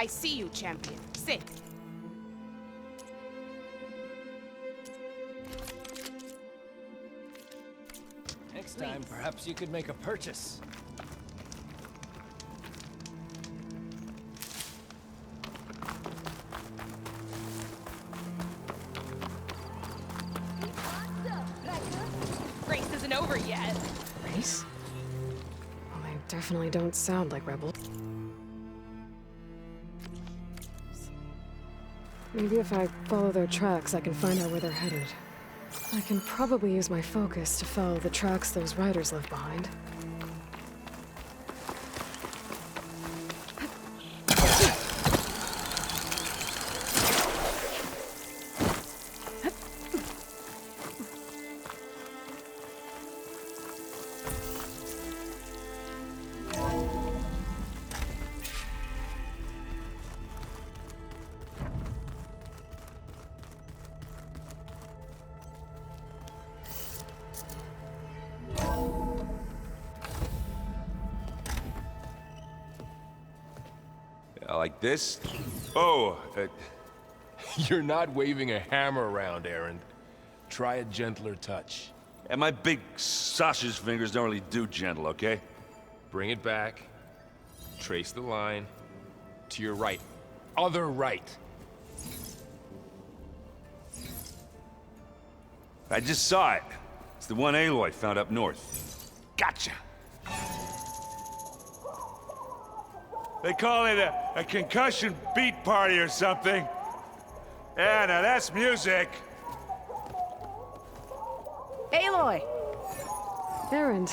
I see you, champion. Sit. Next time, perhaps you could make a purchase. Race isn't over yet. Race? Well, they definitely don't sound like rebels. Maybe if I follow their tracks, I can find out where they're headed. I can probably use my focus to follow the tracks those riders left behind. Like this? Oh, You're not waving a hammer around, Aaron. Try a gentler touch. and my big sausage fingers don't really do gentle, okay? Bring it back. Trace the line. To your right. Other right. I just saw it. It's the one Aloy found up north. Gotcha! They call it a concussion beat party or something. Yeah, now that's music. Aloy! Aaron,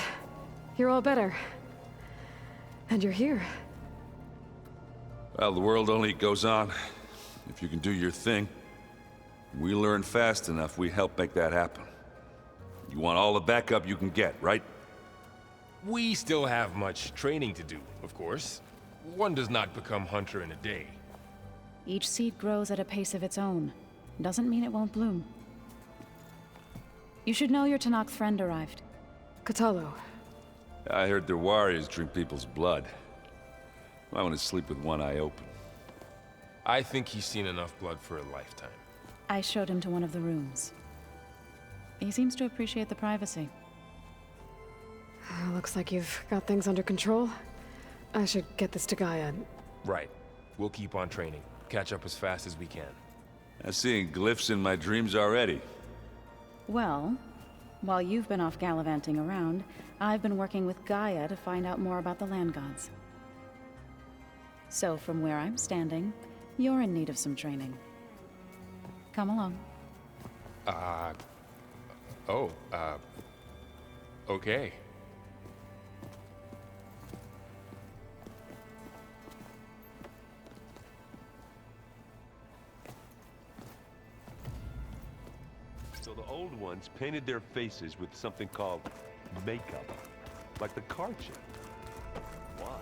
you're all better. And you're here. Well, the world only goes on if you can do your thing. We learn fast enough, we help make that happen. You want all the backup you can get, right? We still have much training to do, of course. One does not become hunter in a day. Each seed grows at a pace of its own. Doesn't mean it won't bloom. You should know your Tanakh friend arrived. Katalo. I heard their warriors drink people's blood. I want to sleep with one eye open. I think he's seen enough blood for a lifetime. I showed him to one of the rooms. He seems to appreciate the privacy. Looks like you've got things under control. I should get this to Gaia. Right. We'll keep on training. Catch up as fast as we can. I'm seeing glyphs in my dreams already. Well, while you've been off gallivanting around, I've been working with Gaia to find out more about the land gods. So from where I'm standing, you're in need of some training. Come along. Okay. So the old ones painted their faces with something called makeup, like the card chip. Why?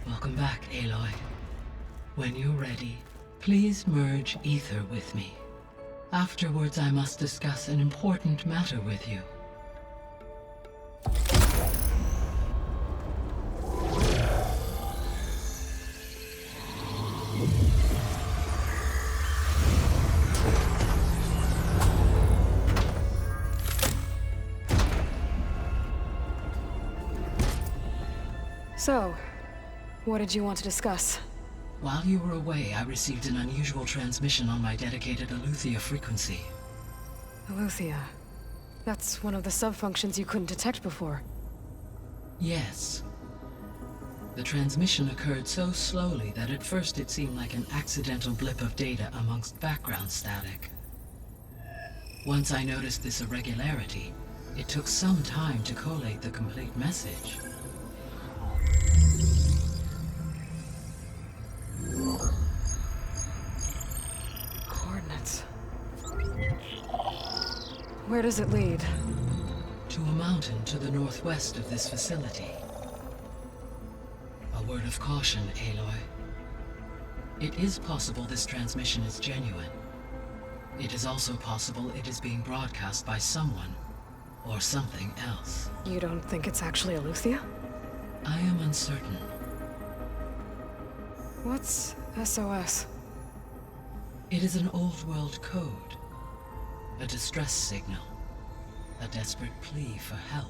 Welcome back, Aloy. When you're ready, please merge Aether with me. Afterwards, I must discuss an important matter with you. So, what did you want to discuss? While you were away, I received an unusual transmission on my dedicated Aletheia frequency. Aletheia. That's one of the sub-functions you couldn't detect before. Yes. The transmission occurred so slowly that at first it seemed like an accidental blip of data amongst background static. Once I noticed this irregularity, it took some time to collate the complete message. Coordinates. Where does it lead? To a mountain to the northwest of this facility. A word of caution, Aloy. It is possible this transmission is genuine, It is also possible it is being broadcast by someone or something else. You don't think it's actually Eleuthia? I am uncertain. What's SOS? It is an old world code. A distress signal. A desperate plea for help.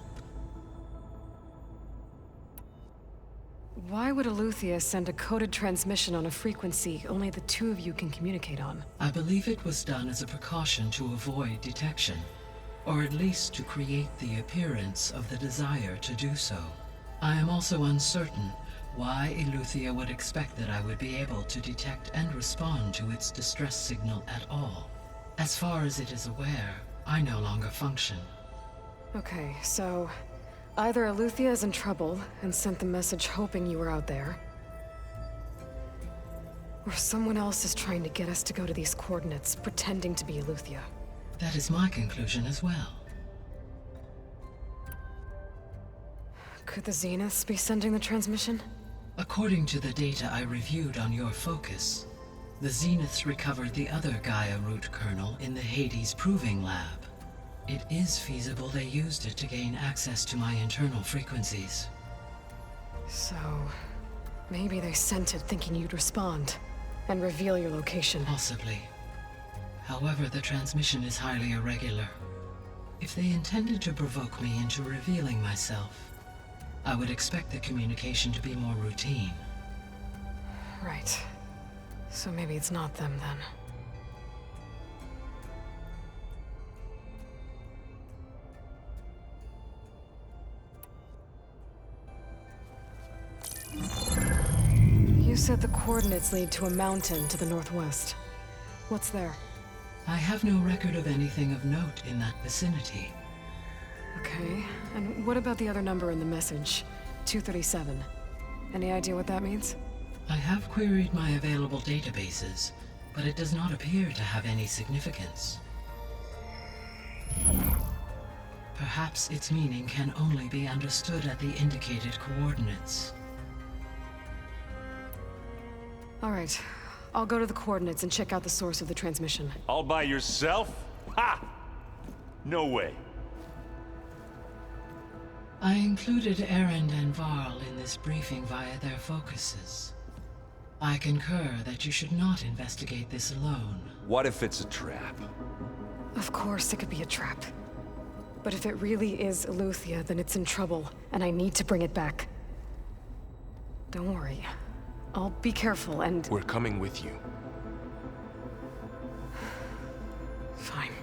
Why would Eleuthia send a coded transmission on a frequency only the two of you can communicate on? I believe it was done as a precaution to avoid detection, or at least to create the appearance of the desire to do so. I am also uncertain why Eleuthia would expect that I would be able to detect and respond to its distress signal at all. As far as it is aware, I no longer function. Okay, so either Eleuthia is in trouble and sent the message hoping you were out there, or someone else is trying to get us to go to these coordinates, pretending to be Eleuthia. That is my conclusion as well. Could the Zeniths be sending the transmission? According to the data I reviewed on your focus, the Zeniths recovered the other Gaia root kernel in the Hades Proving Lab. It is feasible they used it to gain access to my internal frequencies. So, maybe they sent it thinking you'd respond and reveal your location. Possibly. However, the transmission is highly irregular. If they intended to provoke me into revealing myself, I would expect the communication to be more routine. Right. So maybe it's not them then. You said the coordinates lead to a mountain to the northwest. What's there? I have no record of anything of note in that vicinity. Okay, and what about the other number in the message? 237. Any idea what that means? I have queried my available databases, but it does not appear to have any significance. Perhaps its meaning can only be understood at the indicated coordinates. All right, I'll go to the coordinates and check out the source of the transmission. All by yourself? Ha! No way. I included Erend and Varl in this briefing via their focuses. I concur that you should not investigate this alone. What if it's a trap? Of course it could be a trap. But if it really is Eleuthia, then it's in trouble, and I need to bring it back. Don't worry. I'll be careful and... We're coming with you. Fine.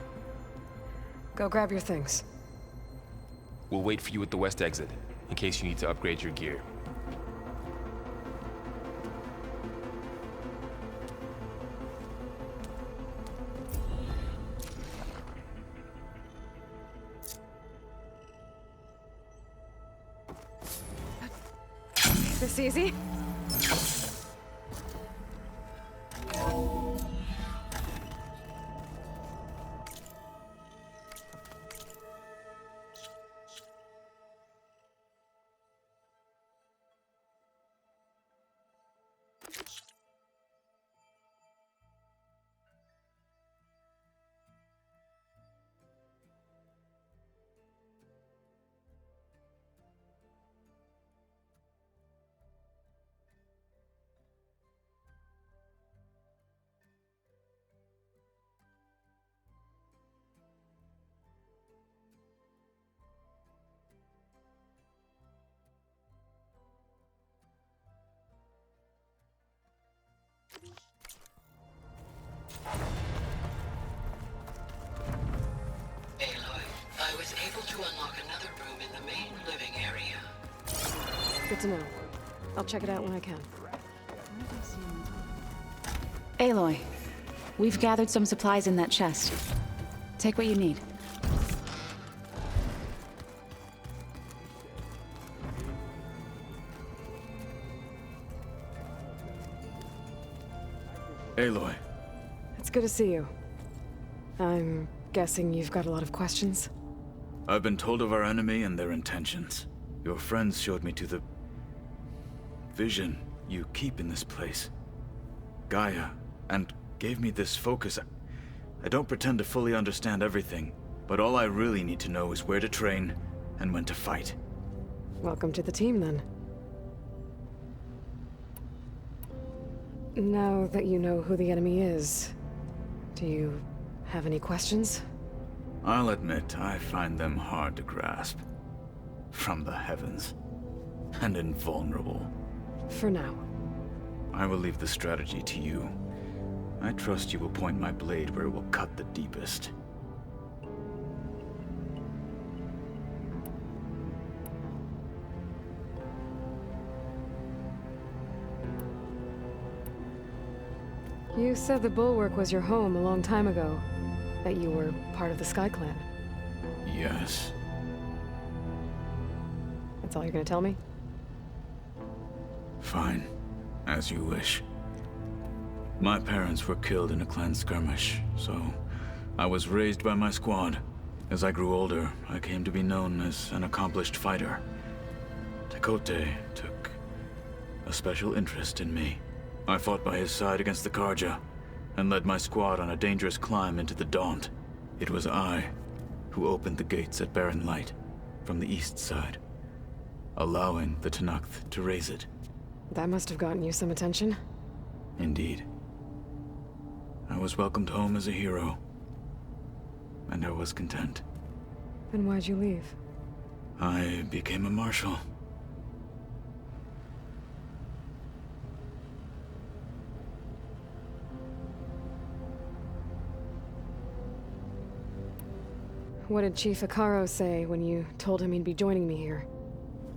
Go grab your things. We'll wait for you at the west exit, in case you need to upgrade your gear. This easy? I was able to unlock another room in the main living area. Good to know. I'll check it out when I can. Aloy, we've gathered some supplies in that chest. Take what you need. Aloy. It's good to see you. I'm guessing you've got a lot of questions? I've been told of our enemy and their intentions. Your friends showed me to the vision you keep in this place, Gaia, and gave me this focus. I don't pretend to fully understand everything, but all I really need to know is where to train and when to fight. Welcome to the team, then. Now that you know who the enemy is, do you have any questions? I'll admit, I find them hard to grasp. From the heavens. And invulnerable. For now. I will leave the strategy to you. I trust you will point my blade where it will cut the deepest. You said the Bulwark was your home a long time ago. That you were part of the Sky Clan. Yes. That's all you're gonna tell me? Fine. As you wish. My parents were killed in a clan skirmish, so I was raised by my squad. As I grew older, I came to be known as an accomplished fighter. Tekote took a special interest in me. I fought by his side against the Karja, and led my squad on a dangerous climb into the Daunt. It was I who opened the gates at Barren Light from the east side, allowing the Tenakth to raise it. That must have gotten you some attention. Indeed. I was welcomed home as a hero, and I was content. Then why'd you leave? I became a marshal. What did Chief Ikaro say when you told him he'd be joining me here?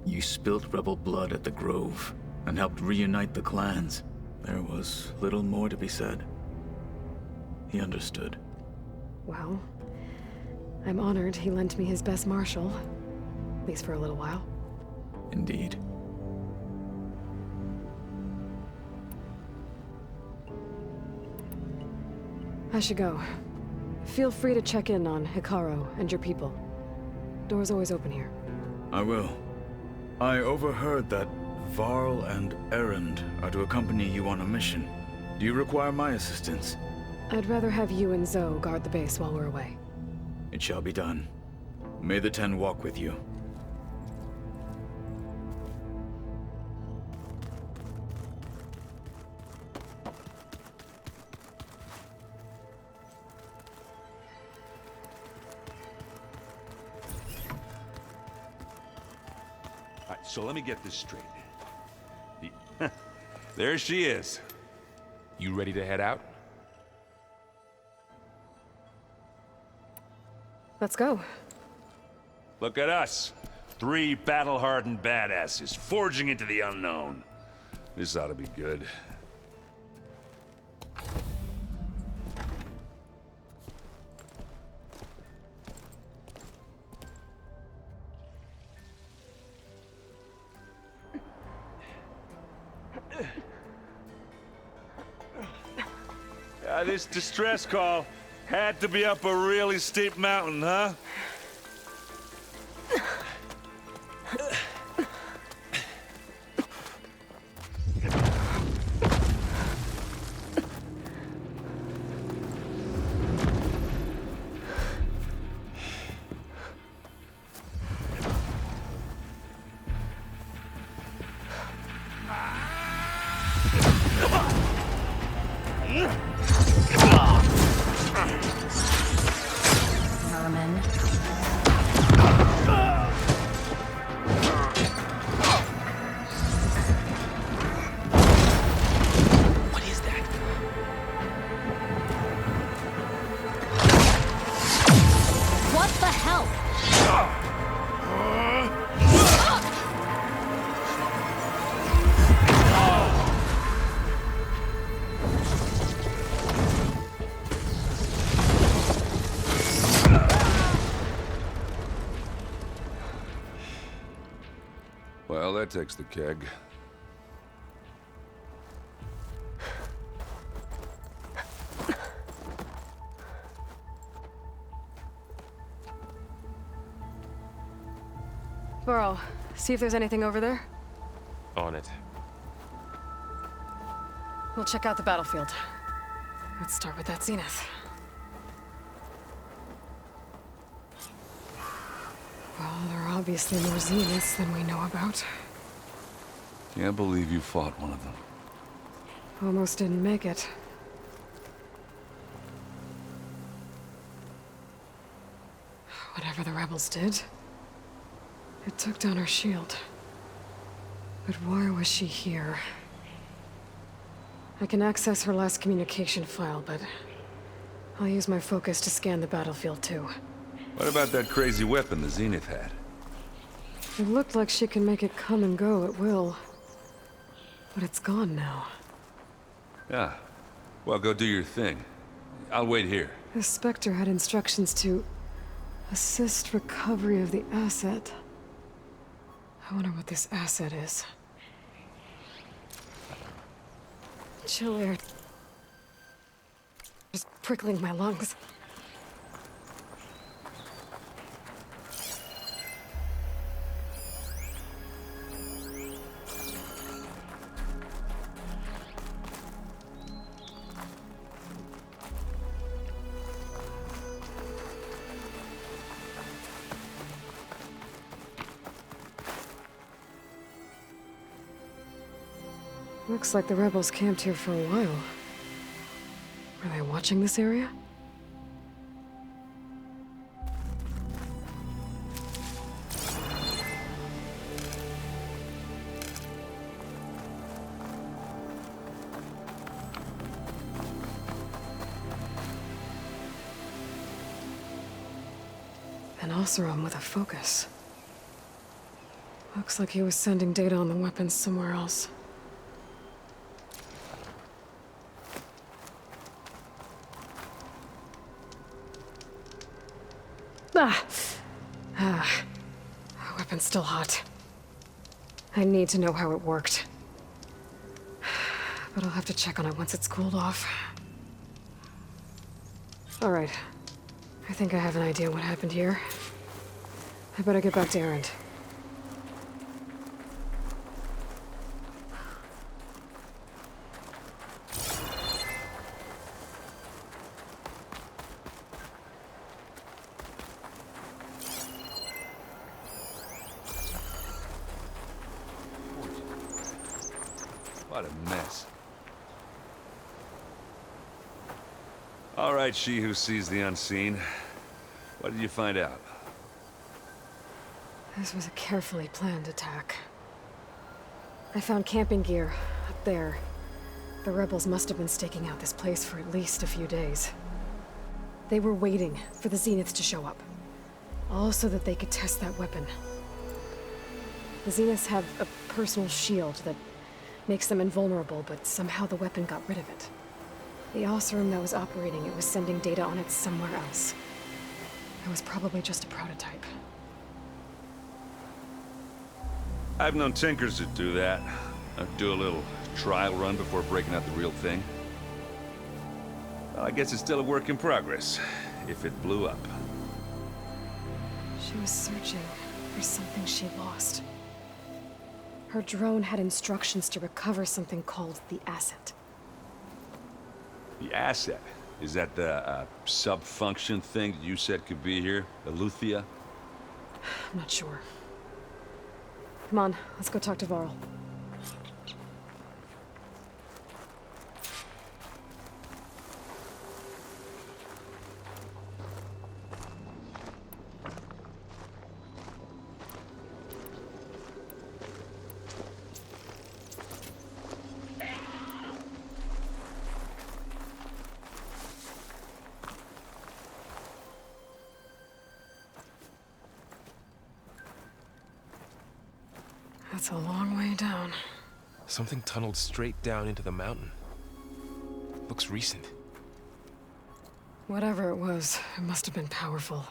You spilt rebel blood at the Grove, and helped reunite the clans. There was little more to be said. He understood. Well, I'm honored he lent me his best marshal. At least for a little while. Indeed. I should go. Feel free to check in on Hikaru and your people. Door's always open here. I will. I overheard that Varl and Erend are to accompany you on a mission. Do you require my assistance? I'd rather have you and Zoe guard the base while we're away. It shall be done. May the Ten walk with you. Alright, so let me get this straight. There she is. You ready to head out? Let's go. Look at us. 3 battle-hardened badasses forging into the unknown. This ought to be good. This distress call had to be up a really steep mountain, huh? Well, that takes the keg. Burrow, see if there's anything over there. On it. We'll check out the battlefield. Let's start with that zenith. Well, there are obviously more Zeniths than we know about. Can't believe you fought one of them. Almost didn't make it. Whatever the rebels did, it took down her shield. But why was she here? I can access her last communication file, but I'll use my focus to scan the battlefield too. What about that crazy weapon the Zenith had? It looked like she can make it come and go at will. But it's gone now. Yeah. Well, go do your thing. I'll wait here. The Spectre had instructions to assist recovery of the asset. I wonder what this asset is. Chill air. Just prickling my lungs. Looks like the rebels camped here for a while. Were they watching this area? An Oseram with a focus. Looks like he was sending data on the weapons somewhere else. Weapon's still hot. I need to know how it worked. But I'll have to check on it once it's cooled off. All right. I think I have an idea what happened here. I better get back to Erend. What a mess. All right, she who sees the unseen. What did you find out? This was a carefully planned attack. I found camping gear up there. The rebels must have been staking out this place for at least a few days. They were waiting for the Zeniths to show up. All so that they could test that weapon. The Zeniths have a personal shield that makes them invulnerable, but somehow the weapon got rid of it. The Oseram that was operating it was sending data on it somewhere else. It was probably just a prototype. I've known tinkers that do that. Do a little trial run before breaking out the real thing. Well, I guess it's still a work in progress, if it blew up. She was searching for something she lost. Her drone had instructions to recover something called the asset. The asset? Is that the sub-function thing that you said could be here? Eleuthia? I'm not sure. Come on, let's go talk to Varl. That's a long way down. Something tunneled straight down into the mountain. Looks recent. Whatever it was, it must have been powerful.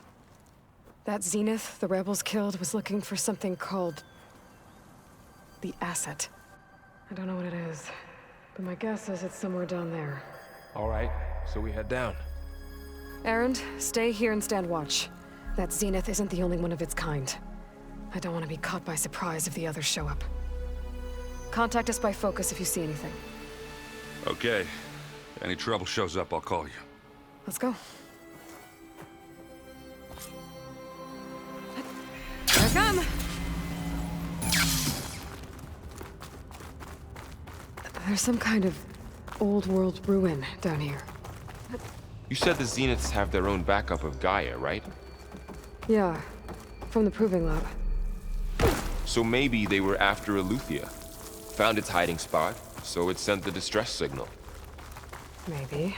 That Zenith the rebels killed was looking for something called the asset. I don't know what it is, but my guess is it's somewhere down there. All right, so we head down. Erend, stay here and stand watch. That Zenith isn't the only one of its kind. I don't want to be caught by surprise if the others show up. Contact us by focus if you see anything. Okay. Any trouble shows up, I'll call you. Let's go. come! There's some kind of old world ruin down here. You said the Zeniths have their own backup of Gaia, right? Yeah, from the proving lab. So maybe they were after Eleuthia. Found its hiding spot, so it sent the distress signal. Maybe.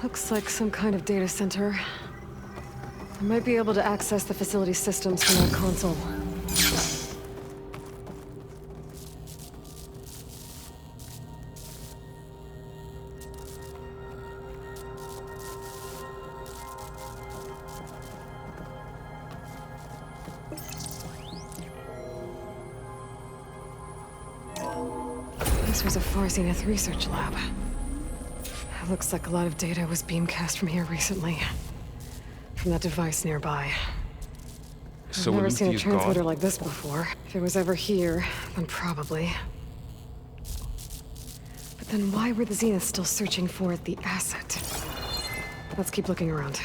Looks like some kind of data center. I might be able to access the facility systems from that console. This was a Far Zenith research lab. It looks like a lot of data was beamcast from here recently. From that device nearby. So I've never seen a Eleuthia's transmitter gone? like this before. If it was ever here, then probably. But then why were the Zeniths still searching for the asset? Let's keep looking around.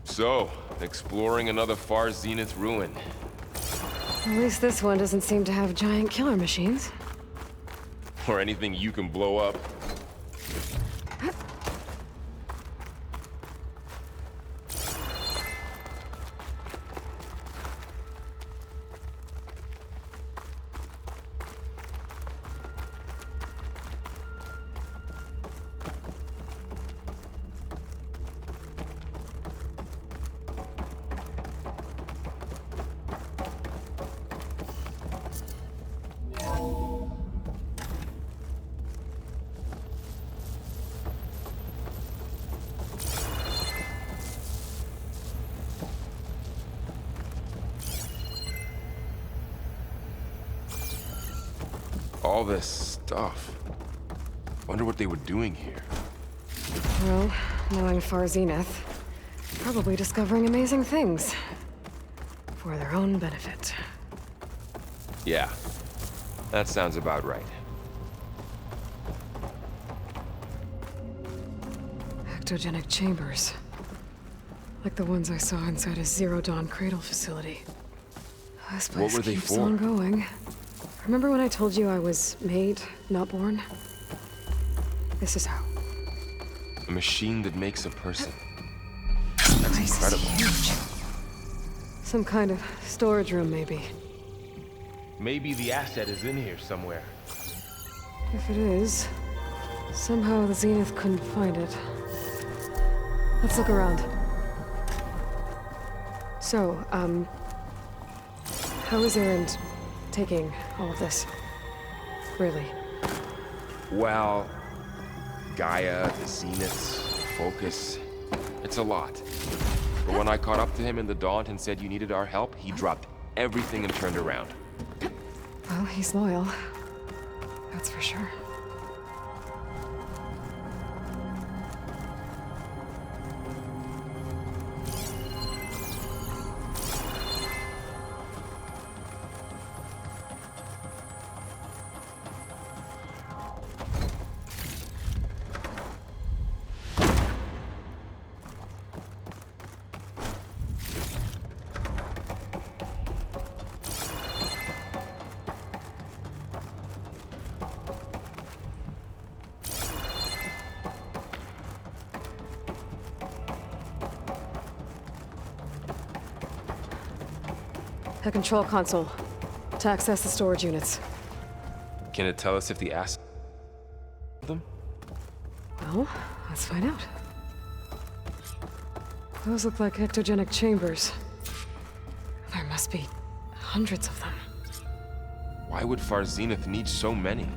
So, exploring another Far Zenith ruin. At least this one doesn't seem to have giant killer machines. Or anything you can blow up. All this stuff. Wonder what they were doing here. Well, knowing Far Zenith, probably discovering amazing things. For their own benefit. Yeah, that sounds about right. Ectogenic chambers. Like the ones I saw inside a Zero Dawn cradle facility. This place What were they keeps for? on going. Remember when I told you I was made, not born? This is how. A machine that makes a person. That's incredible. Huge. Some kind of storage room, maybe. Maybe the asset is in here somewhere. If it is, somehow the Zenith couldn't find it. Let's look around. So, how is Erend taking all of this? Really? Well, Gaia, the Zeniths, the Focus. It's a lot. But when I caught up to him in the Daunt and said you needed our help, he dropped everything and turned around. Well, he's loyal. That's for sure. A control console to access the storage units. Can it tell us if the asset... them? Well, let's find out. Those look like ectogenic chambers. There must be hundreds of them. Why would Far Zenith need so many?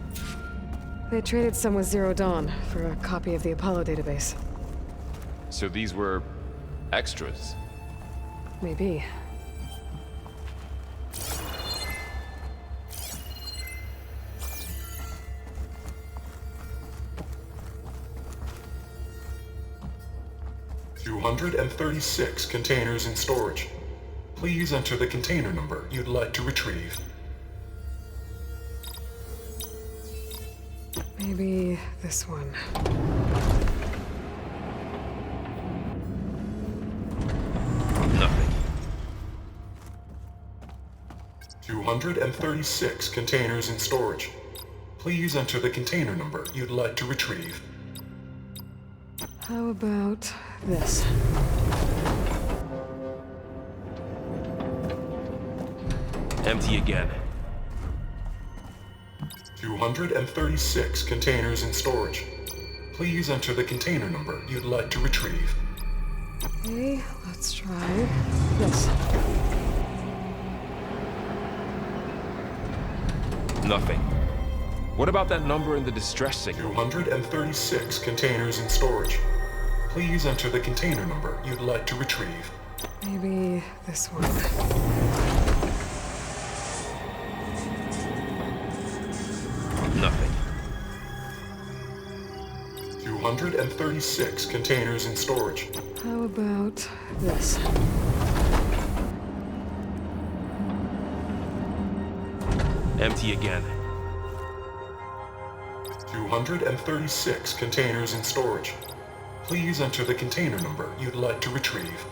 They traded some with Zero Dawn for a copy of the Apollo database. So these were... extras? Maybe. 236 containers in storage. Please enter the container number you'd like to retrieve. Maybe this one. Nothing. 236 containers in storage. Please enter the container number you'd like to retrieve. How about this? Empty again. 236 containers in storage. Please enter the container number you'd like to retrieve. Okay, let's try this. Nothing. What about that number in the distress signal? 236 containers in storage. Please enter the container number you'd like to retrieve. Maybe this one. Nothing. 236 containers in storage. How about this? Empty again. 236 containers in storage. Please enter the container number you'd like to retrieve.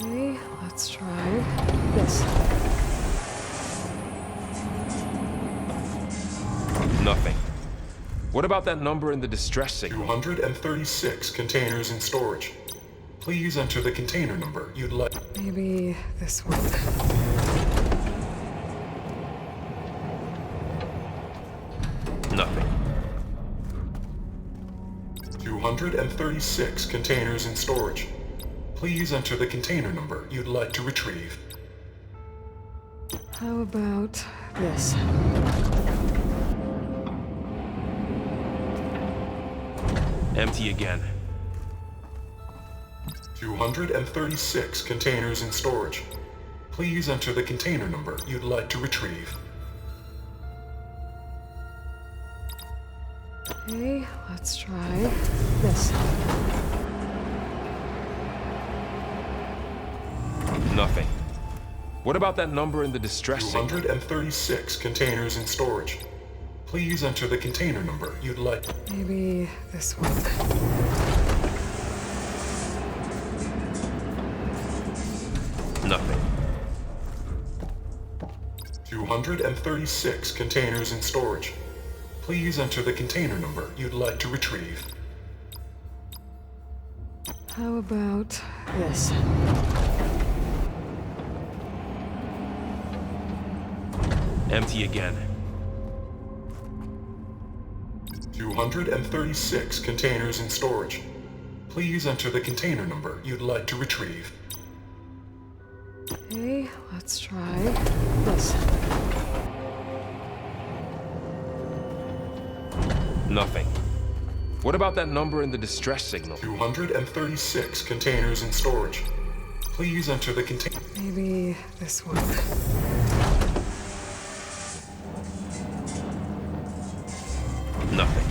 Okay, let's try this. Nothing. What about that number in the distress signal? 236 containers in storage. Please enter the container number you'd like. Maybe this one. Nothing. 236 containers in storage. Please enter the container number you'd like to retrieve. How about this? Empty again. 236 containers in storage. Please enter the container number you'd like to retrieve. Okay, let's try this. Nothing. What about that number in the distress signal? 236 containers in storage. Please enter the container number you'd like. Maybe this one. Nothing. 236 containers in storage. Please enter the container number you'd like to retrieve. How about this? Empty again. 236 containers in storage. Please enter the container number you'd like to retrieve. Okay, let's try this. Nothing. What about that number in the distress signal? 236 containers in storage. Please enter the container. Maybe this one. Nothing.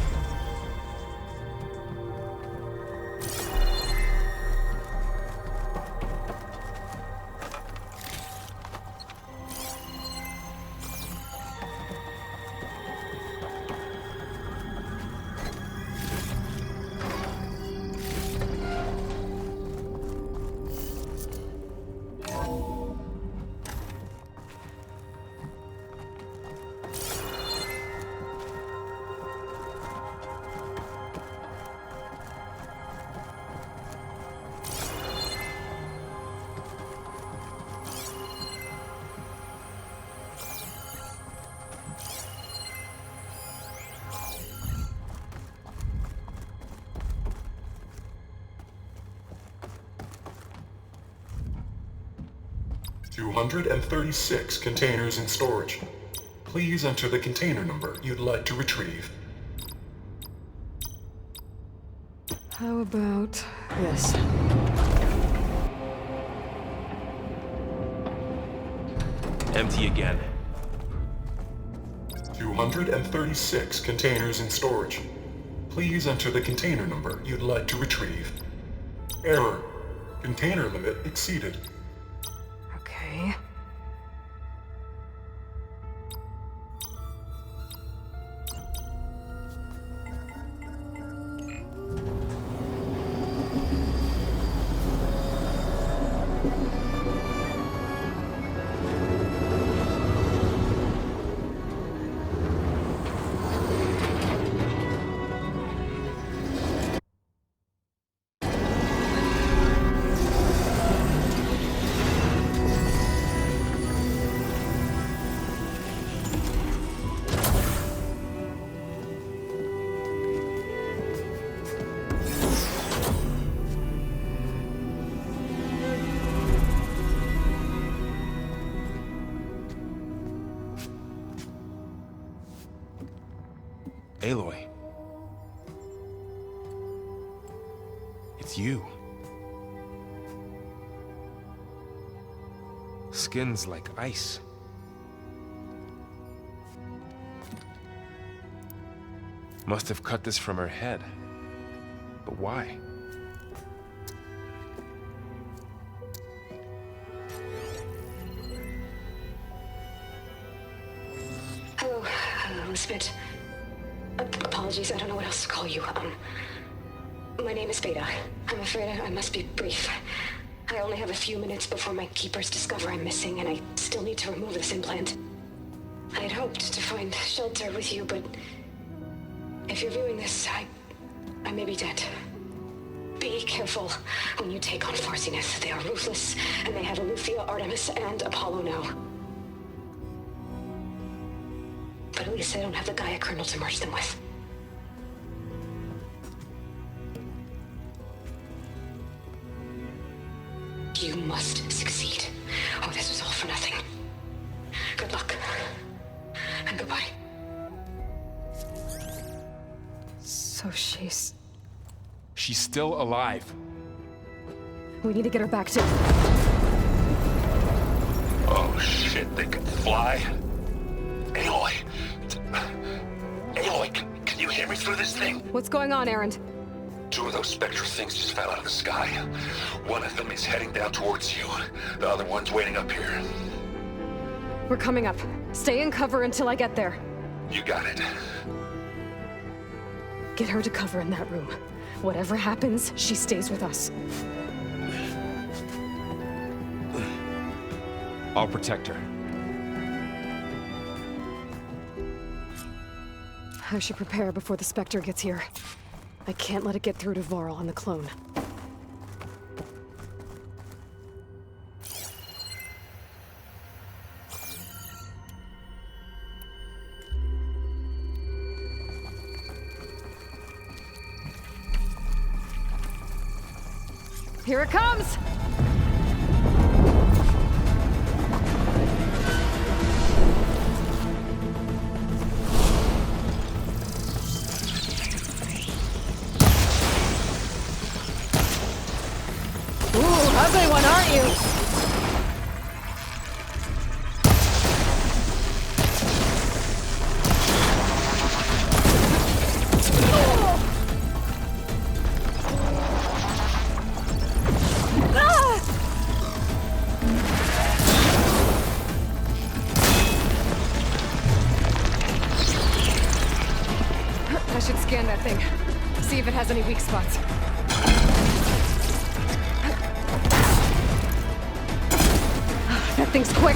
$236 containers in storage. Please enter the container number you'd like to retrieve. How about this? Empty again. 236 containers in storage. Please enter the container number you'd like to retrieve. Error. Container limit exceeded. Okay. Aloy. It's you. Skin's like ice. Must have cut this from her head. But why? Hello, Spit. Apologies, I don't know what else to call you. My name is Beta. I'm afraid I must be brief. I only have a few minutes before my keepers discover I'm missing, and I still need to remove this implant. I had hoped to find shelter with you, but if you're viewing this, I may be dead. Be careful when you take on Farsiness. They are ruthless, and they have Eleuthia, Artemis, and Apollo now. But at least I don't have the Gaia kernel to merge them with. You must succeed, or this was all for nothing. Good luck, and goodbye. So she's still alive. We need to get her back to... Oh shit, they can fly? Aloy! Aloy, can you hear me through this thing? What's going on, Erend? 2 of those spectral things just fell out of the sky. One of them is heading down towards you. The other one's waiting up here. We're coming up. Stay in cover until I get there. You got it. Get her to cover in that room. Whatever happens, she stays with us. I'll protect her. I should prepare before the Spectre gets here. I can't let it get through to Varl and the clone. Here it comes! Ugly one, aren't you? I should scan that thing. See if it has any weak spots. That thing's quick!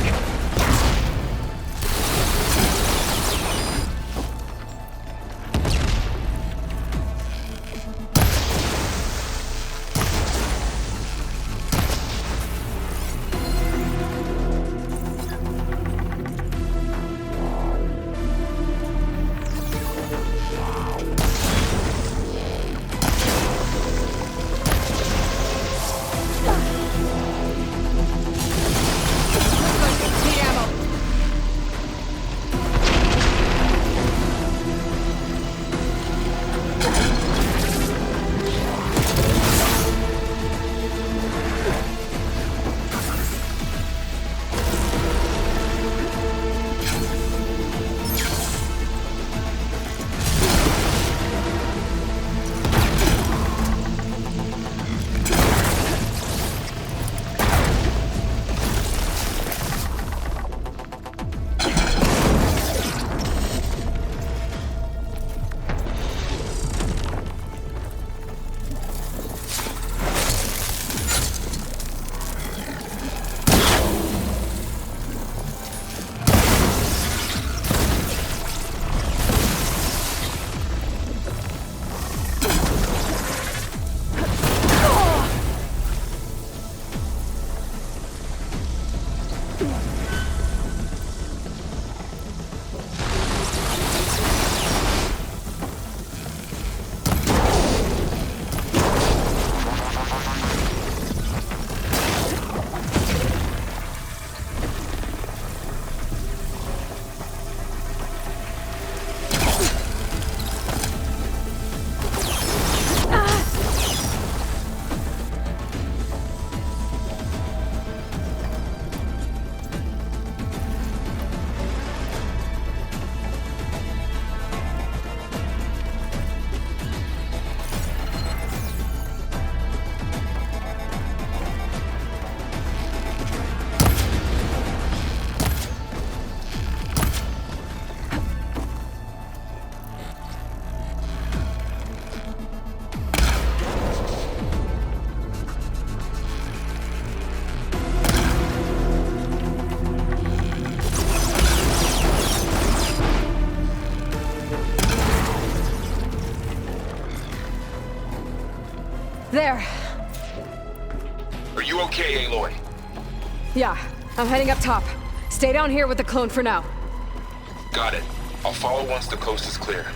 There. Are you okay, Aloy? Yeah, I'm heading up top. Stay down here with the clone for now. Got it. I'll follow once the coast is clear.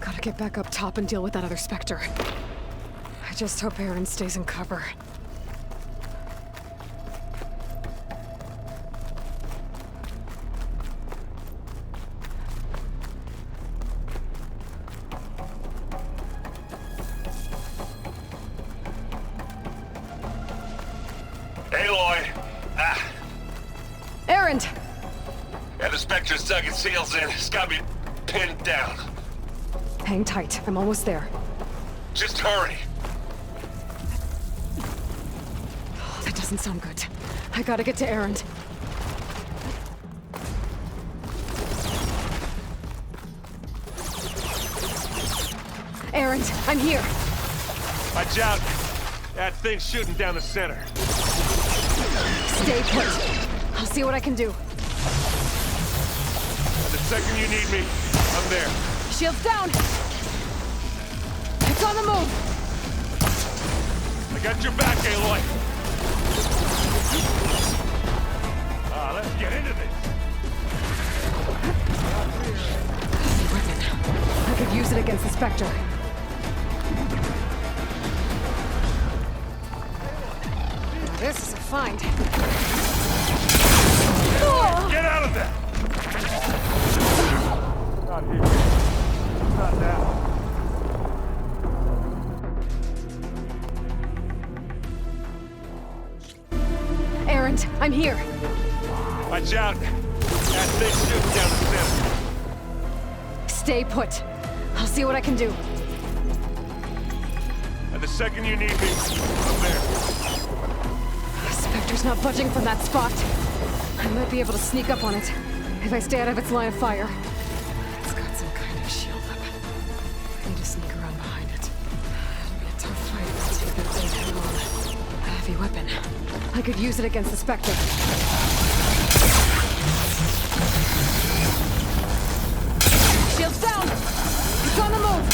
Gotta get back up top and deal with that other Spectre. I just hope Aaron stays in cover. Aloy! Aaron! Yeah, the Spectre's dug its heels in. It's got me pinned down. Hang tight. I'm almost there. Just hurry. Oh, that doesn't sound good. I gotta get to Aaron. Aaron, I'm here. Watch out. That thing's shooting down the center. Stay put. I'll see what I can do. The second you need me, I'm there. Shields down! It's on the move! I got your back, Aloy. Let's get into this. Weapon. I could use it against the Spectre. This is a find. Get out of there! Not here. Not now. Aaron, I'm here. Watch out. That thing's shooting down the center. Stay put. I'll see what I can do. And the second you need me, I'm there. The Spectre's not budging from that spot. I might be able to sneak up on it, if I stay out of its line of fire. It's got some kind of shield up. I need to sneak around behind it. It'll be a tough fight if I take that thing head on. A heavy weapon. I could use it against the Spectre. Shields down! It's on the move!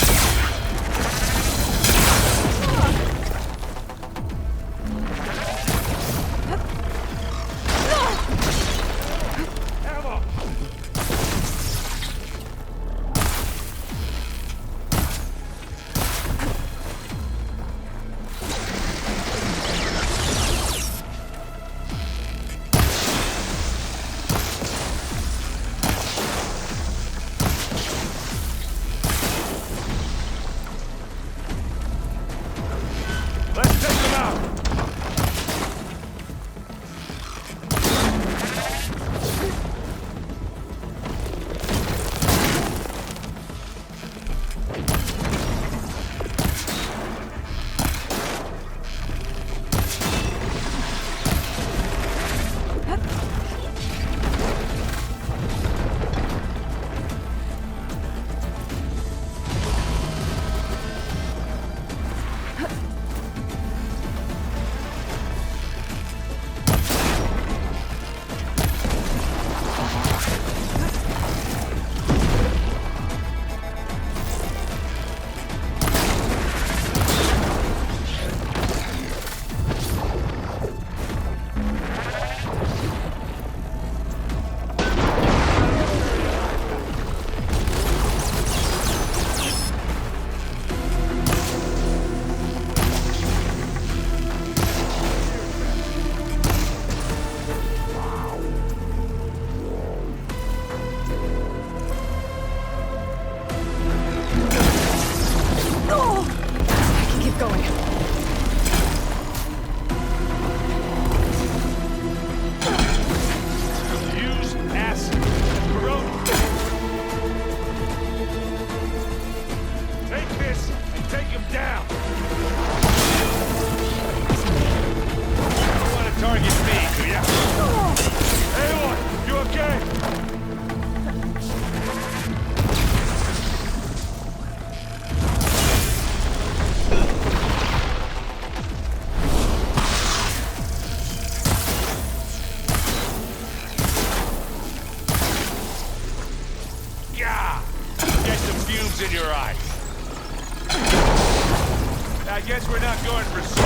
we're not going for stealth.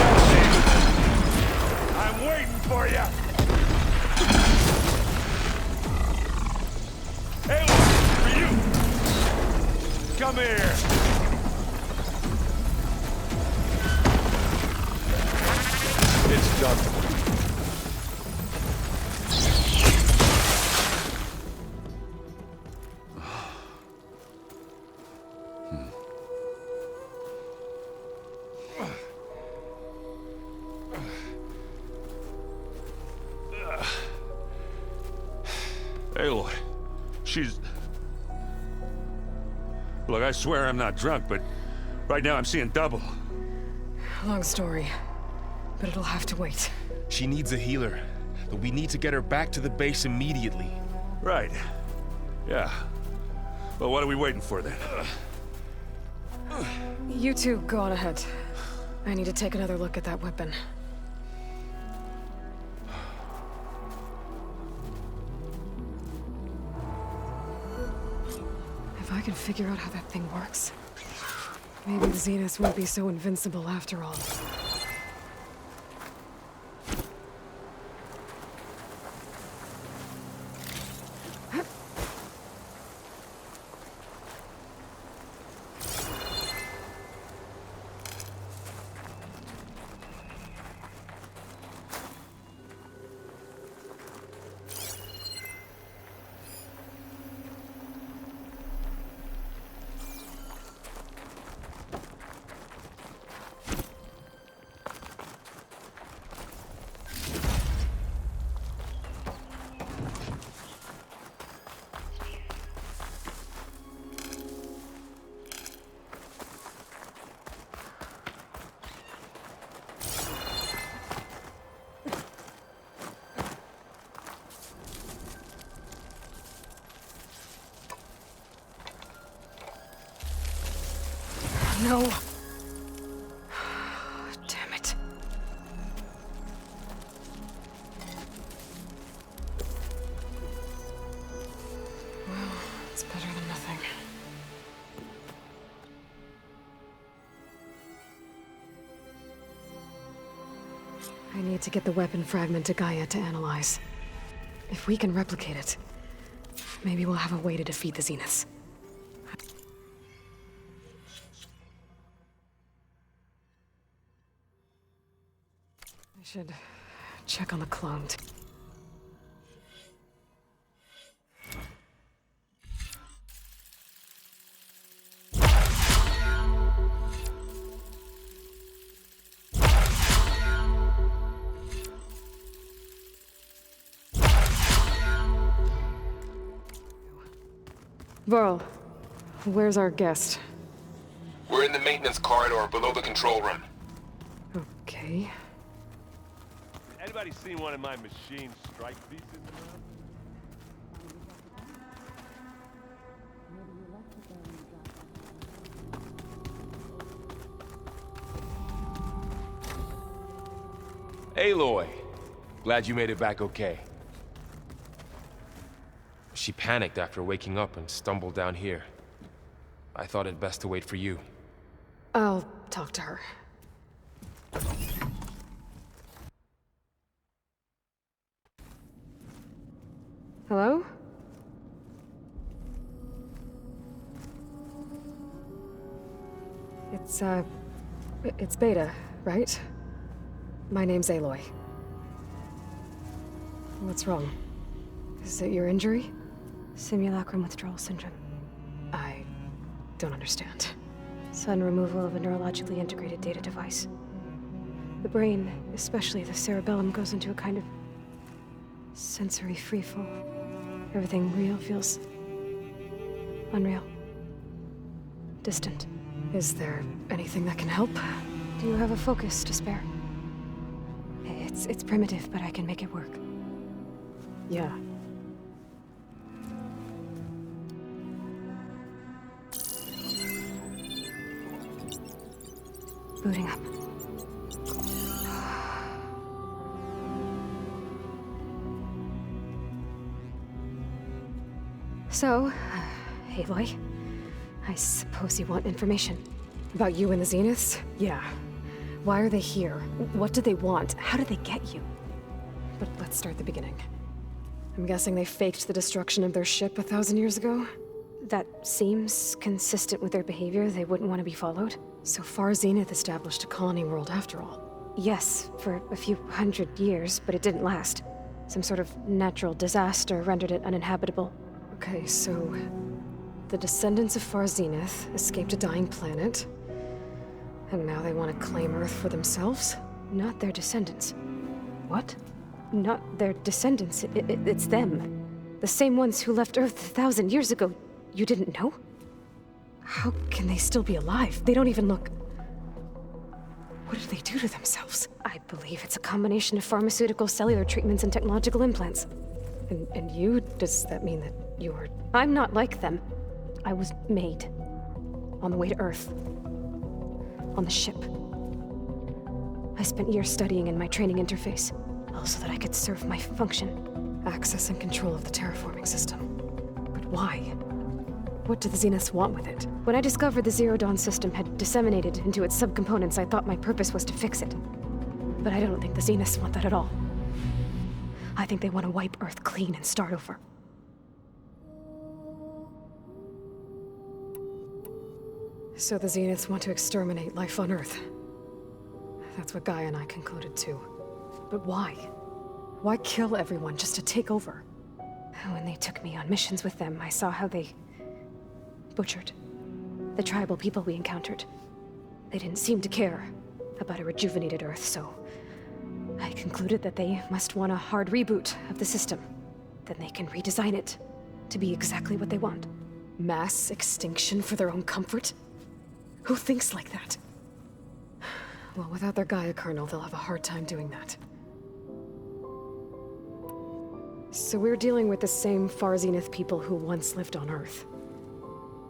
I'm waiting for you. Hey, for you. Come here. It's done. Aloy, she's... Look, I swear I'm not drunk, but right now I'm seeing double. Long story, but it'll have to wait. She needs a healer, but we need to get her back to the base immediately. Right. Yeah. Well, what are we waiting for then? You two go on ahead. I need to take another look at that weapon. If I can figure out how that thing works, maybe the Zeniths won't be so invincible after all. No. Damn it. Well, it's better than nothing. I need to get the weapon fragment to Gaia to analyze. If we can replicate it, maybe we'll have a way to defeat the Zeniths. I should check on the cloned. Varl, where's our guest? We're in the maintenance corridor below the control room. Okay. Anybody seen one of my machine strike pieces? Aloy, glad you made it back okay. She panicked after waking up and stumbled down here. I thought it best to wait for you. I'll talk to her. Hello? It's Beta, right? My name's Aloy. What's wrong? Is it your injury? Simulacrum withdrawal syndrome. I don't understand. Sudden removal of a neurologically integrated data device. The brain, especially the cerebellum, goes into a kind of sensory freefall. Everything real feels unreal. Distant. Is there anything that can help? Do you have a focus to spare? It's primitive, but I can make it work. Yeah. Booting up. So, Aloy, I suppose you want information. About you and the Zeniths? Yeah. Why are they here? What do they want? How did they get you? But let's start at the beginning. I'm guessing they faked the destruction of their ship 1,000 years ago? That seems consistent with their behavior. They wouldn't want to be followed. So far, Zenith established a colony world after all. Yes, for a few hundred years, but it didn't last. Some sort of natural disaster rendered it uninhabitable. Okay, so the descendants of Far Zenith escaped a dying planet, and now they want to claim Earth for themselves? Not their descendants. What? Not their descendants. It's them. The same ones who left Earth 1,000 years ago. You didn't know? How can they still be alive? They don't even look... What did they do to themselves? I believe it's a combination of pharmaceutical, cellular treatments, and technological implants. And you? Does that mean that you're... I'm not like them. I was made. On the way to Earth. On the ship. I spent years studying in my training interface, all so that I could serve my function. Access and control of the terraforming system. But why? What do the Zeniths want with it? When I discovered the Zero Dawn system had disseminated into its subcomponents, I thought my purpose was to fix it. But I don't think the Zeniths want that at all. I think they want to wipe Earth clean and start over. So the Zeniths want to exterminate life on Earth. That's what Gaia and I concluded too. But why? Why kill everyone just to take over? When they took me on missions with them, I saw how they butchered the tribal people we encountered. They didn't seem to care about a rejuvenated Earth, so I concluded that they must want a hard reboot of the system. Then they can redesign it to be exactly what they want. Mass extinction for their own comfort? Who thinks like that? Well, without their Gaia kernel, they'll have a hard time doing that. So we're dealing with the same Far Zenith people who once lived on Earth.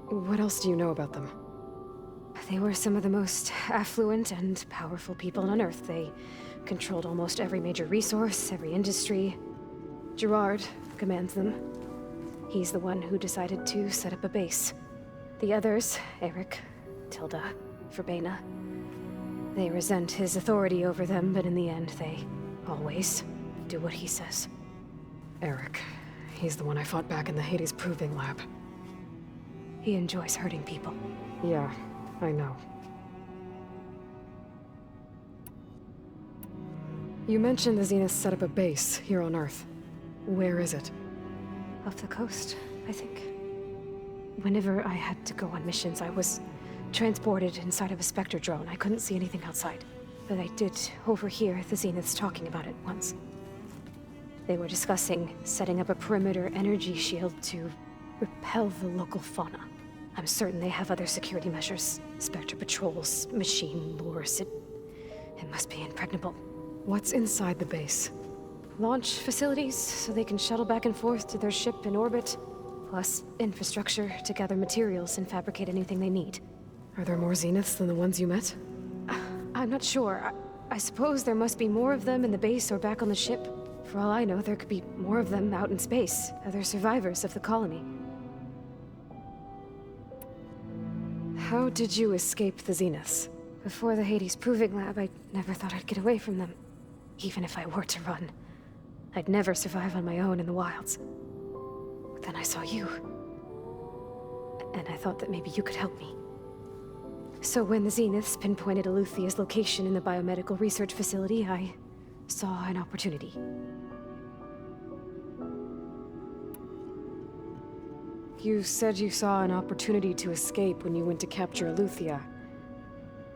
What else do you know about them? They were some of the most affluent and powerful people on Earth. They controlled almost every major resource, every industry. Gerard commands them. He's the one who decided to set up a base. The others, Eric, Tilda, Verbena, they resent his authority over them, but in the end, they always do what he says. Eric. He's the one I fought back in the Hades Proving Lab. He enjoys hurting people. Yeah, I know. You mentioned the Zeniths set up a base here on Earth. Where is it? Off the coast, I think. Whenever I had to go on missions, I was transported inside of a Spectre drone. I couldn't see anything outside. But I did overhear the Zeniths talking about it once. They were discussing setting up a perimeter energy shield to repel the local fauna. I'm certain they have other security measures. Spectre patrols, machine lures. It must be impregnable. What's inside the base? Launch facilities, so they can shuttle back and forth to their ship in orbit. Plus infrastructure to gather materials and fabricate anything they need. Are there more Zeniths than the ones you met? I'm not sure. I suppose there must be more of them in the base or back on the ship. For all I know, there could be more of them out in space, other survivors of the colony. How did you escape the Zeniths? Before the Hades Proving Lab, I never thought I'd get away from them. Even if I were to run, I'd never survive on my own in the wilds. But then I saw you. And I thought that maybe you could help me. So when the Zeniths pinpointed Eluthia's location in the biomedical research facility, I saw an opportunity. You said you saw an opportunity to escape when you went to capture Eluthia.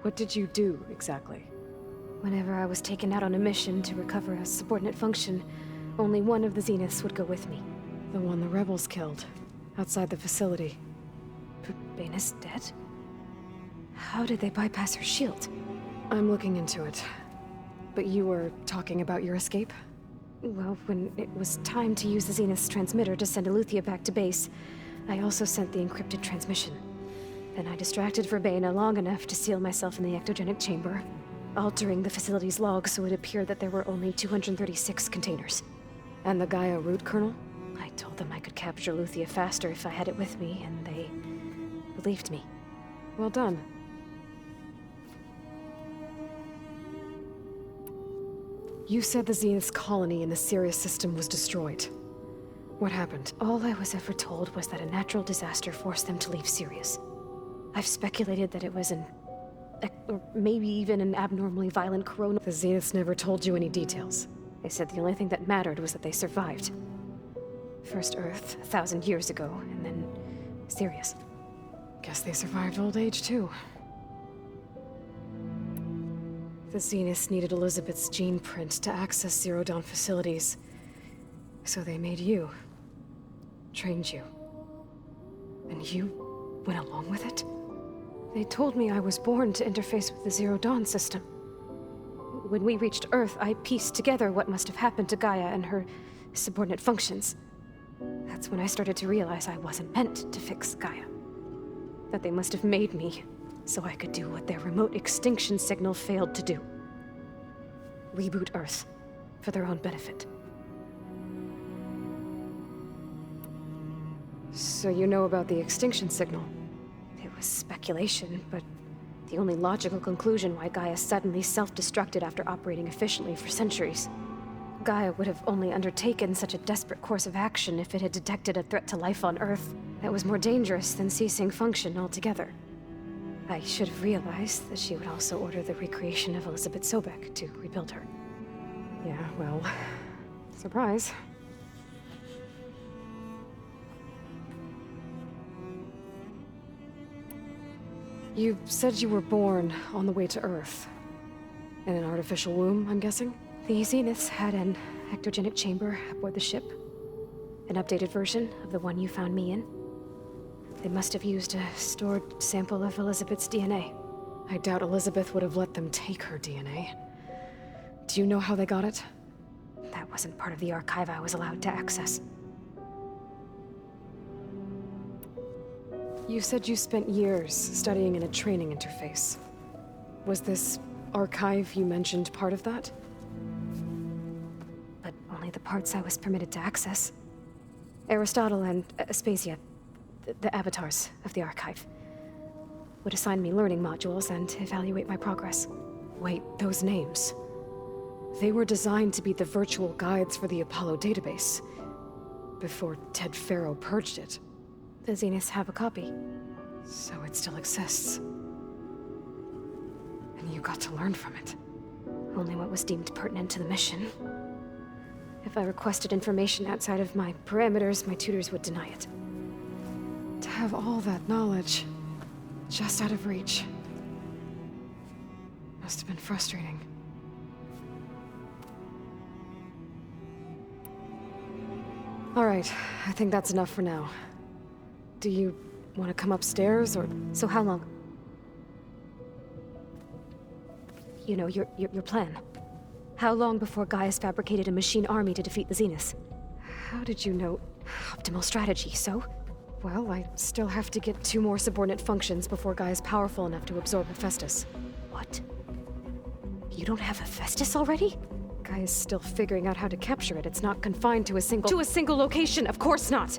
What did you do, exactly? Whenever I was taken out on a mission to recover a subordinate function, only one of the Zeniths would go with me. The one the rebels killed, outside the facility. Bena's dead? How did they bypass her shield? I'm looking into it. But you were talking about your escape? Well, when it was time to use the Zenith's transmitter to send Eluthia back to base, I also sent the encrypted transmission. Then I distracted Verbena long enough to seal myself in the ectogenic chamber, altering the facility's log so it appeared that there were only 236 containers. And the Gaia root kernel? I told them I could capture Eluthia faster if I had it with me, and they believed me. Well done. You said the Zenith's colony in the Sirius system was destroyed. What happened? All I was ever told was that a natural disaster forced them to leave Sirius. I've speculated that it was or maybe even an abnormally violent corona. The Zeniths never told you any details. They said the only thing that mattered was that they survived. First Earth, 1,000 years ago, and then Sirius. Guess they survived old age, too. The Zeniths needed Elizabeth's gene print to access Zero Dawn facilities. So they made you. Trained you. And you went along with it? They told me I was born to interface with the Zero Dawn system. When we reached Earth, I pieced together what must have happened to Gaia and her subordinate functions. That's when I started to realize I wasn't meant to fix Gaia. That they must have made me so I could do what their remote extinction signal failed to do. Reboot Earth for their own benefit. So you know about the extinction signal? It was speculation, but the only logical conclusion why Gaia suddenly self-destructed after operating efficiently for centuries. Gaia would have only undertaken such a desperate course of action if it had detected a threat to life on Earth that was more dangerous than ceasing function altogether. I should have realized that she would also order the recreation of Elizabeth Sobek to rebuild her. Yeah, well, surprise. You said you were born on the way to Earth. In an artificial womb, I'm guessing? The Zeniths had an ectogenic chamber aboard the ship. An updated version of the one you found me in. They must have used a stored sample of Elizabeth's DNA. I doubt Elizabeth would have let them take her DNA. Do you know how they got it? That wasn't part of the archive I was allowed to access. You said you spent years studying in a training interface. Was this archive you mentioned part of that? But only the parts I was permitted to access. Aristotle and Aspasia, the avatars of the archive, would assign me learning modules and evaluate my progress. Wait, those names. They were designed to be the virtual guides for the Apollo database, before Ted Faro purged it. The Zeniths have a copy. So it still exists. And you got to learn from it. Only what was deemed pertinent to the mission. If I requested information outside of my parameters, my tutors would deny it. To have all that knowledge, just out of reach. Must have been frustrating. All right, I think that's enough for now. Do you want to come upstairs, or...? So how long? You know, your plan. How long before Gaia's fabricated a machine army to defeat the Zeniths? How did you know? Optimal strategy, so? Well, I still have to get 2 more subordinate functions before Gaia's powerful enough to absorb Hephaestus. What? You don't have Hephaestus already? Gaia's still figuring out how to capture it. It's not confined to a single... To a single location, of course not!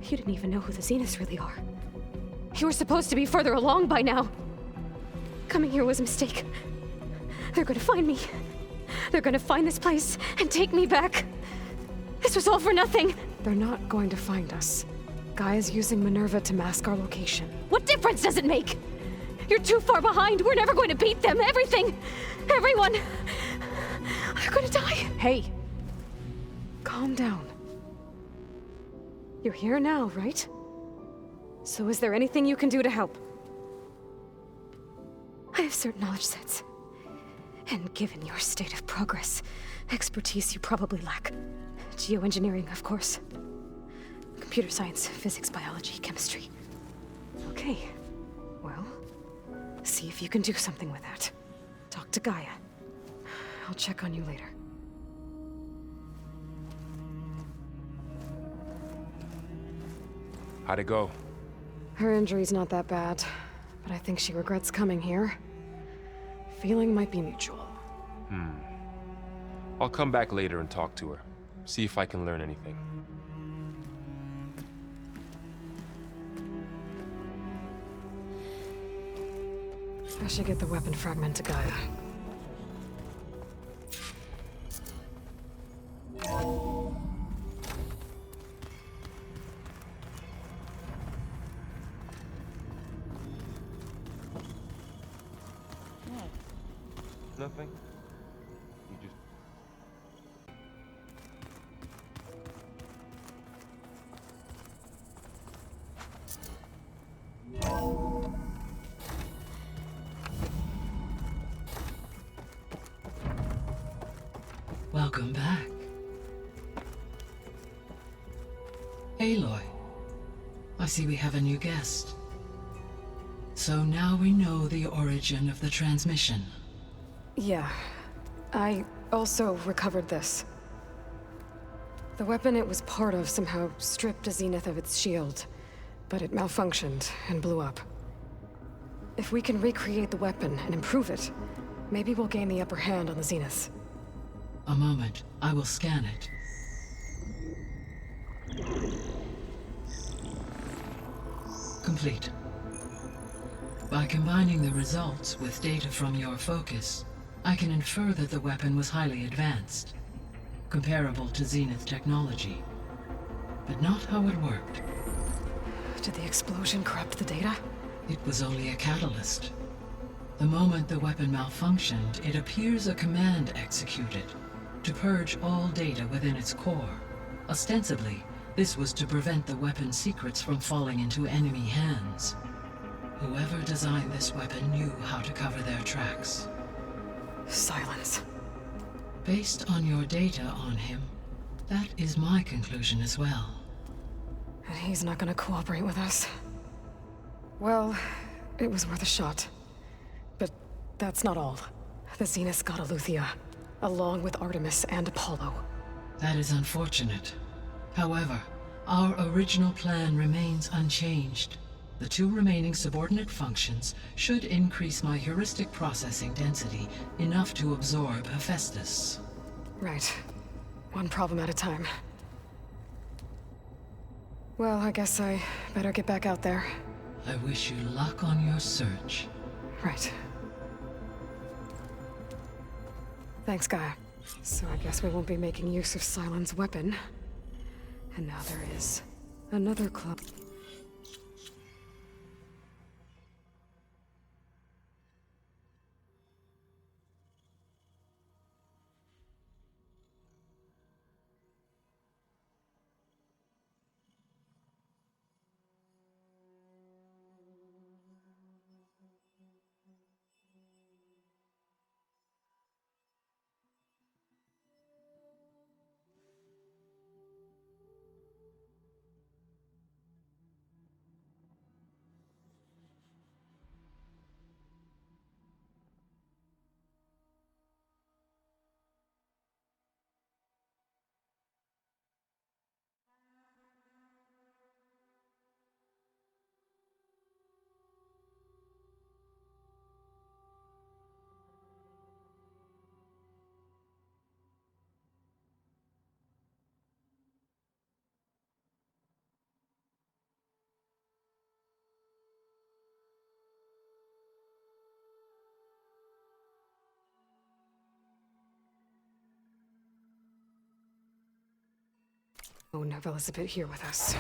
You didn't even know who the Zeniths really are. You were supposed to be further along by now! Coming here was a mistake. They're gonna find me. They're gonna find this place and take me back. This was all for nothing! They're not going to find us. Gaia's using Minerva to mask our location. What difference does it make? You're too far behind. We're never going to beat them. Everything, everyone, are gonna die. Hey, calm down. You're here now, right? So is there anything you can do to help? I have certain knowledge sets. And given your state of progress, expertise you probably lack. Geoengineering, of course. Computer science, physics, biology, chemistry. Okay. Well, see if you can do something with that. Talk to Gaia. I'll check on you later. How'd it go? Her injury's not that bad, but I think she regrets coming here. Feeling might be mutual. I'll come back later and talk to her. See if I can learn anything. I should get the weapon fragment to Gaia. Nothing? You just... Welcome back. Aloy, I see we have a new guest. So now we know the origin of the transmission. Yeah. I also recovered this. The weapon it was part of somehow stripped Zenith of its shield, but it malfunctioned and blew up. If we can recreate the weapon and improve it, maybe we'll gain the upper hand on the Zeniths. A moment, I will scan it. Complete. By combining the results with data from your focus, I can infer that the weapon was highly advanced, comparable to Zenith technology, but not how it worked. Did the explosion corrupt the data? It was only a catalyst. The moment the weapon malfunctioned, it appears a command executed to purge all data within its core. Ostensibly, this was to prevent the weapon's secrets from falling into enemy hands. Whoever designed this weapon knew how to cover their tracks. Silence. Based on your data on him, that is my conclusion as well. And he's not gonna cooperate with us. Well, it was worth a shot. But that's not all. The Zeniths got Eleuthia, along with Artemis and Apollo. That is unfortunate. However, our original plan remains unchanged. The two remaining subordinate functions should increase my heuristic processing density enough to absorb Hephaestus. Right. One problem at a time. Well, I guess I better get back out there. I wish you luck on your search. Right. Thanks, Gaia. So I guess we won't be making use of Cylon's weapon. And now there is another club. Oh, Neville is a bit here with us.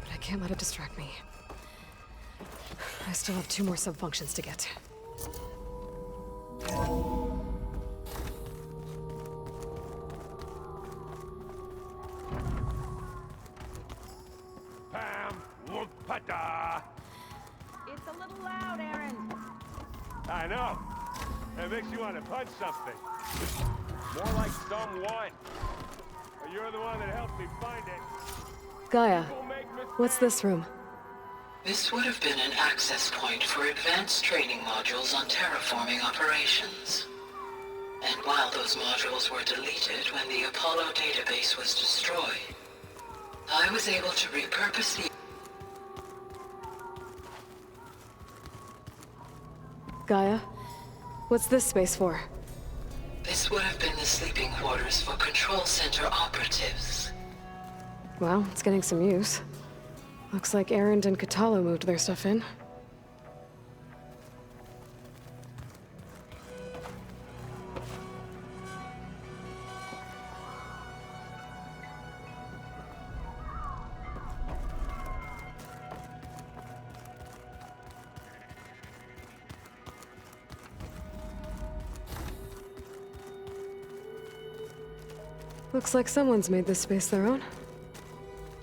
But I can't let it distract me. I still have 2 more sub-functions to get. Pam, whoop-pada! It's a little loud, Aaron. I know. It makes you want to punch something. More like someone. You're the one that helped me find it. Gaia, what's this room? This would have been an access point for advanced training modules on terraforming operations. And while those modules were deleted when the Apollo database was destroyed, I was able to repurpose the... Gaia, what's this space for? This would have been the sleeping quarters for control center operatives. Well, it's getting some use. Looks like Aaron and Katalo moved their stuff in. Looks like someone's made this space their own.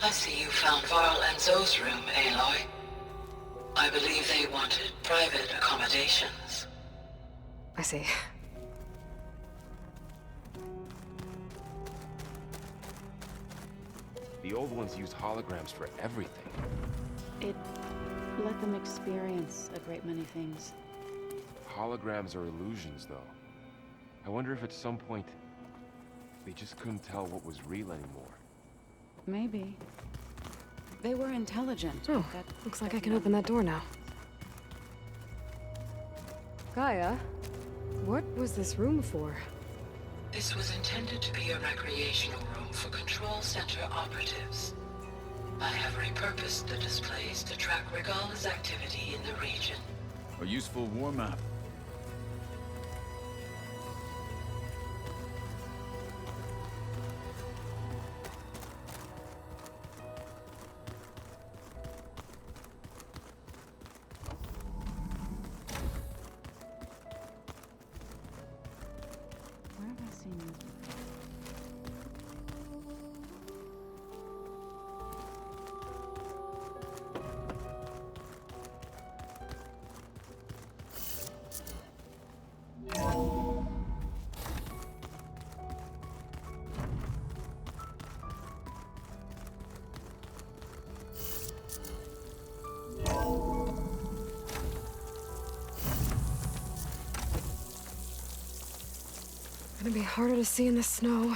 I see you found Fارl and Zoe's room, Aloy. I believe they wanted private accommodations. I see. The old ones used holograms for everything. It let them experience a great many things. Holograms are illusions, though. I wonder if at some point they just couldn't tell what was real anymore. Maybe. They were intelligent. Oh, looks like I can open that door now. Gaia, what was this room for? This was intended to be a recreational room for Control Center operatives. I have repurposed the displays to track Regala's activity in the region. A useful war map. Where have I seen these before? Gonna be harder to see in the snow.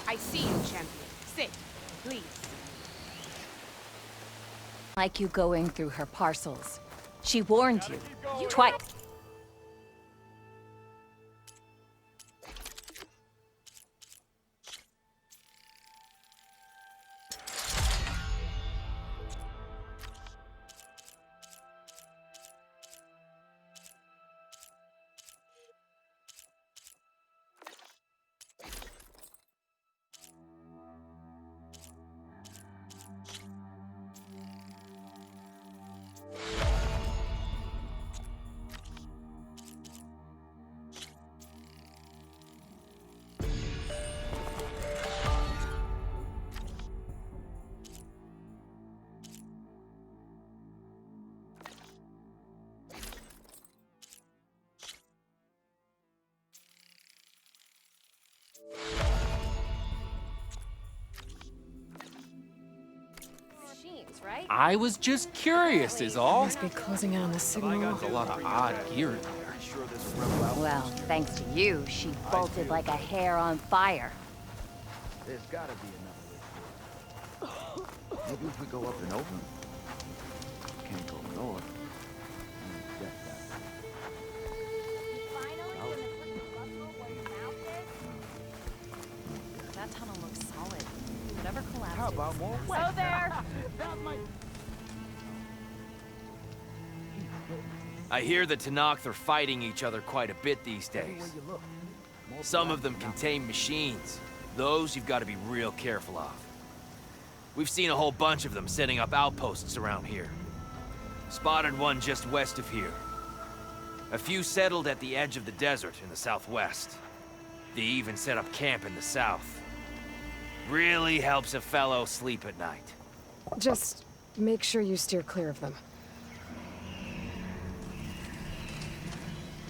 I see you, champion. Sit, please. Like you going through her parcels. She warned you twice. Right? I was just curious is all. Must be closing in on the signal. There's a lot of odd gear in there. Well, thanks to you, she bolted like a hair on fire. There's gotta be another way through. Maybe if we go up and over. Can't go north. That tunnel looks solid. Whatever collapsed. How about more? So there. I hear the Tenakth are fighting each other quite a bit these days. Some of them contain machines. Those you've got to be real careful of. We've seen a whole bunch of them setting up outposts around here. Spotted one just west of here. A few settled at the edge of the desert in the southwest. They even set up camp in the south. Really helps a fellow sleep at night. Just make sure you steer clear of them.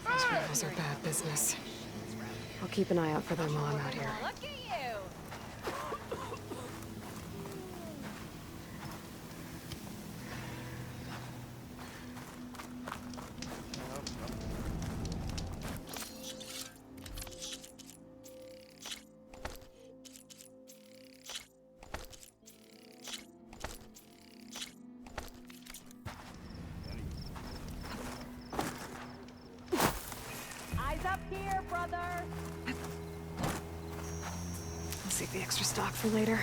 Those rebels are bad business. I'll keep an eye out for them while I'm out here. Look at you. Save the extra stock for later.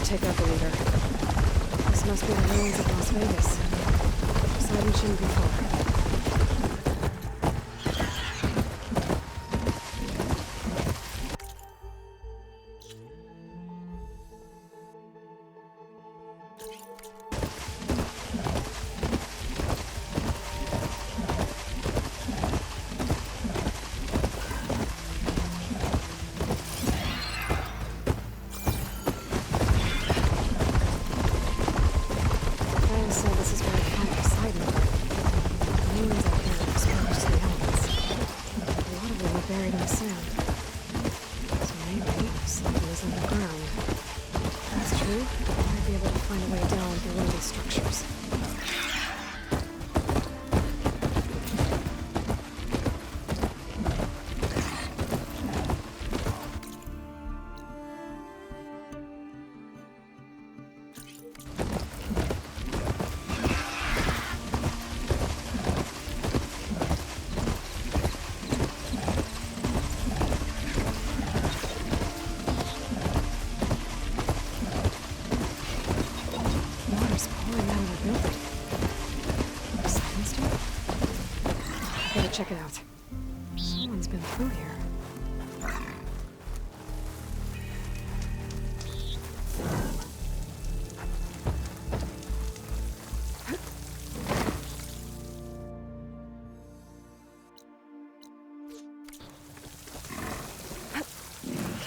Take out the leader. This must be the ruins of Las Vegas. Boston shouldn't be far. Check it out. Someone's been through here.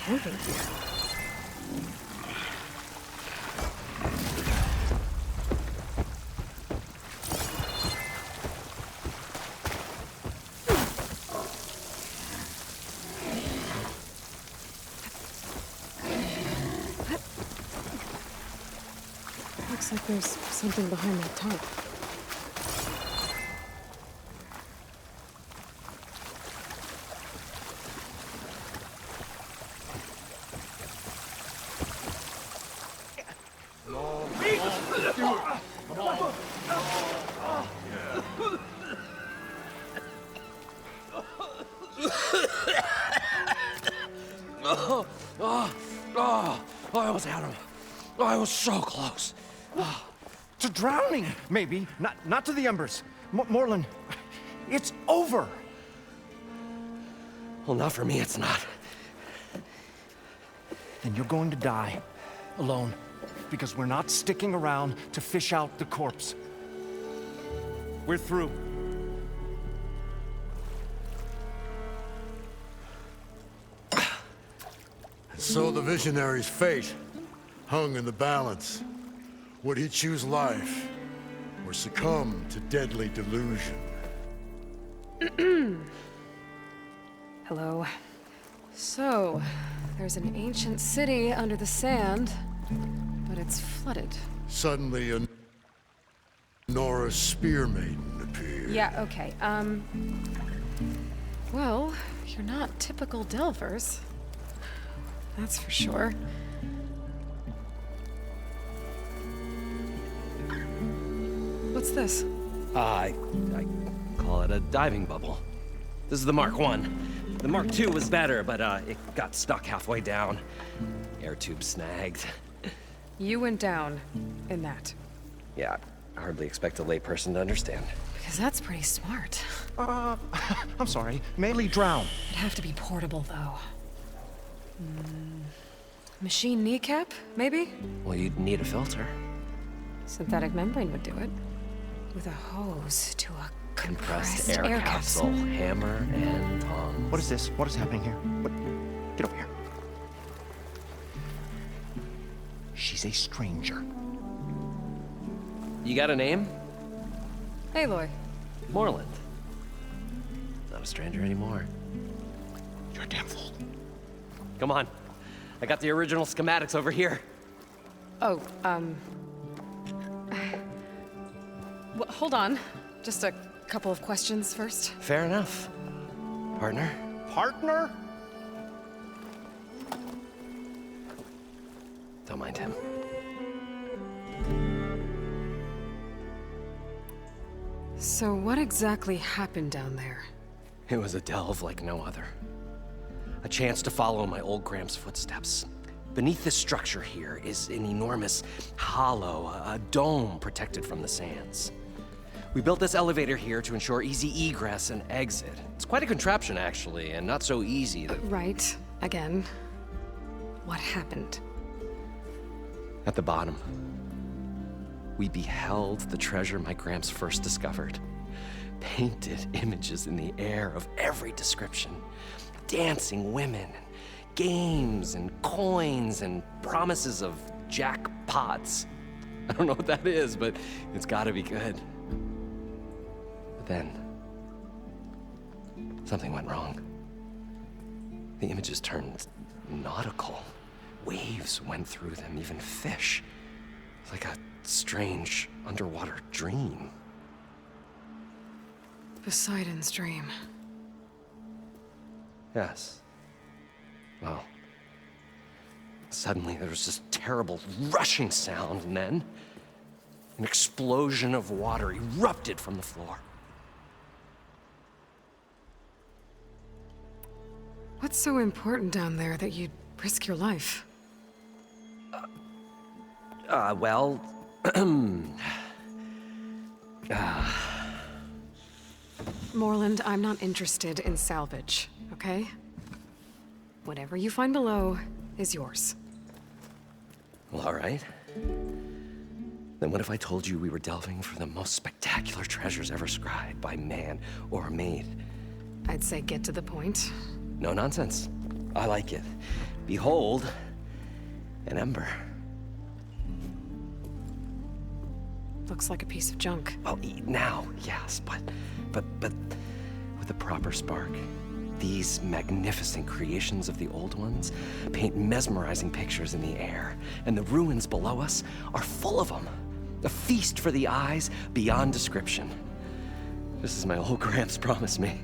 Camping here. Looks like there's something behind that tarp. I almost had him. I was so close. To drowning, maybe. Not to the embers. Moreland, it's over. Well, not for me, it's not. Then you're going to die. Alone. Because we're not sticking around to fish out the corpse. We're through. So the visionary's fate hung in the balance. Would he choose life or succumb to deadly delusion? Hello. So, there's an ancient city under the sand, but it's flooded. Suddenly, a Norris spear maiden appeared. Yeah, okay. Well, you're not typical Delvers. that's for sure. What's this? I call it a diving bubble. This is the Mark 1. The Mark 2 was better, but it got stuck halfway down. Air tube snagged. You went down in that. Yeah, I hardly expect a layperson to understand. Because that's pretty smart. I'm sorry. Mainly drown. It'd have to be portable, though. Machine kneecap, maybe? Well, you'd need a filter. Synthetic membrane would do it. With a hose to a compressed air capsule. Hammer and tongs. What is this? What is happening here? What? Get over here. She's a stranger. You got a name? Aloy. Moreland. Not a stranger anymore. You're a damn fool. Come on. I got the original schematics over here. Oh, well, hold on. Just a couple of questions first. Fair enough. Partner? Partner? Don't mind him. So what exactly happened down there? It was a delve like no other. A chance to follow my old Graham's footsteps. Beneath this structure here is an enormous hollow, a dome protected from the sands. We built this elevator here to ensure easy egress and exit. It's quite a contraption, actually, and not so easy that... Right. Again. What happened? At the bottom, we beheld the treasure my Gramps first discovered. Painted images in the air of every description. Dancing women, games and coins and promises of jackpots. I don't know what that is, but it's gotta be good. But then, something went wrong. The images turned nautical. Waves went through them, even fish. Like a strange underwater dream. Poseidon's dream. Yes. Well, suddenly there was this terrible rushing sound, and then an explosion of water erupted from the floor. What's so important down there that you'd risk your life? Well, Moreland, I'm not interested in salvage, okay? Whatever you find below is yours. Well, all right. Then what if I told you we were delving for the most spectacular treasures ever scribed by man or maid? I'd say get to the point. No nonsense. I like it. Behold, an ember. Looks like a piece of junk. Well, now, yes, but with a proper spark. These magnificent creations of the old ones paint mesmerizing pictures in the air, and the ruins below us are full of them. A feast for the eyes beyond description. Just as my old Gramps promised me.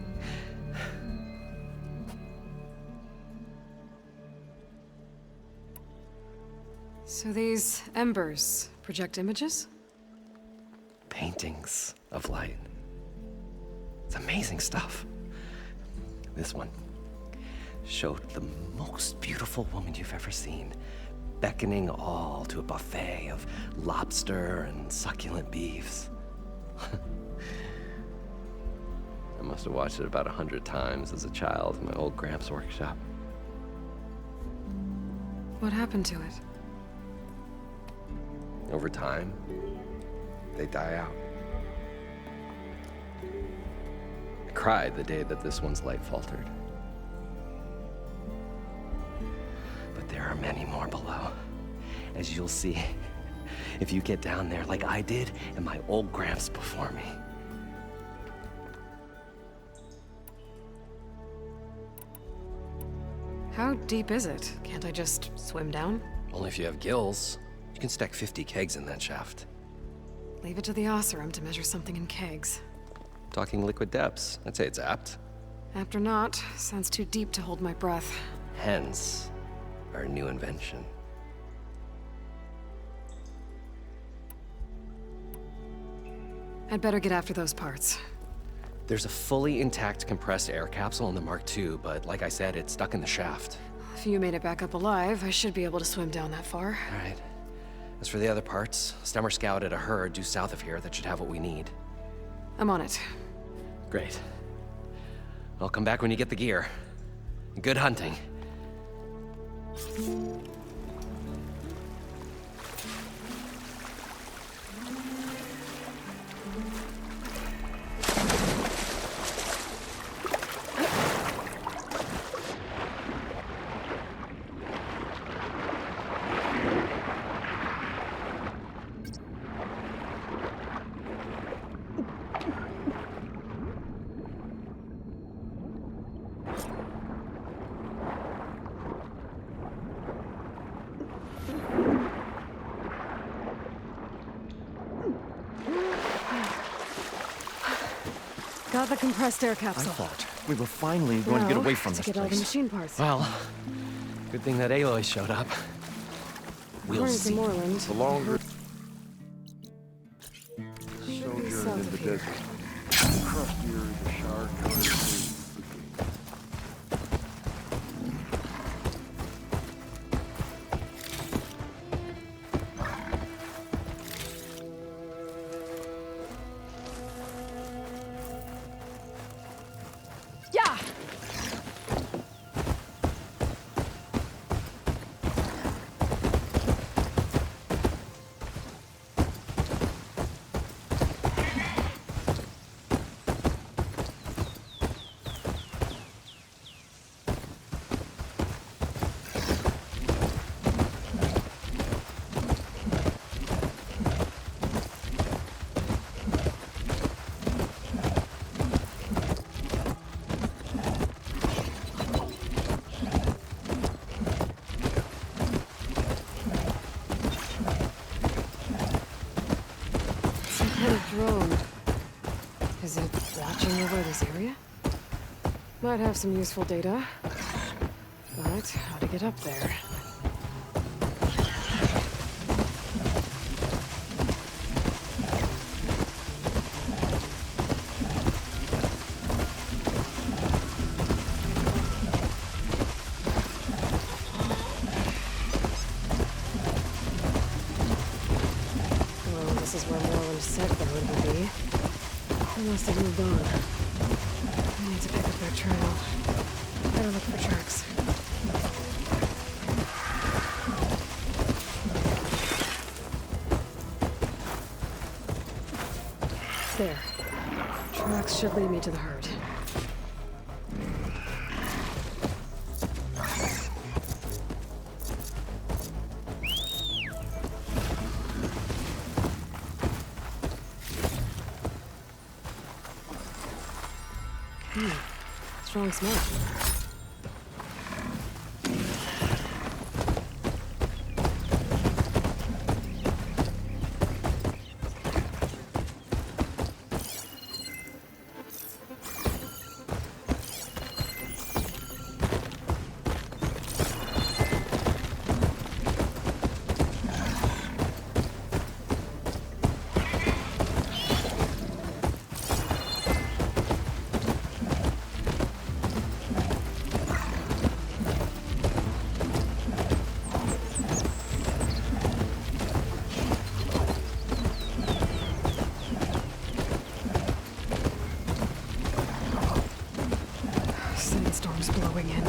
So these embers project images? Paintings of light. It's amazing stuff. This one showed the most beautiful woman you've ever seen, beckoning all to a buffet of lobster and succulent beefs. I must have watched it about 100 times as a child in my old Gramps' workshop. What happened to it? Over time, they die out. I cried the day that this one's light faltered. But there are many more below, as you'll see if you get down there like I did and my old Gramps before me. How deep is it? Can't I just swim down? Only if you have gills. You can stack 50 kegs in that shaft. Leave it to the Oseram to measure something in kegs. Talking liquid depths, I'd say it's apt. Apt or not, sounds too deep to hold my breath. Hence, our new invention. I'd better get after those parts. There's a fully intact compressed air capsule in the Mark II, but like I said, it's stuck in the shaft. If you made it back up alive, I should be able to swim down that far. All right. As for the other parts, Stemmer scouted a herd due south of here that should have what we need. I'm on it. Great. I'll come back when you get the gear. Good hunting. Got the compressed air capsule. I thought we were finally going to get away from this get all the place. machine parts. Well, good thing that Aloy showed up. We'll According to see. Moreland, The longer soldier in the desert. Crustier is a shark. Yeah! Drone. Is it watching over this area? Might have some useful data. But how to get up there? Said the road would be. They must have moved on. I need to pick up their trail. Better look for tracks. There. Tracks should lead me to the herd. Strong smell. Sandstorm's blowing in.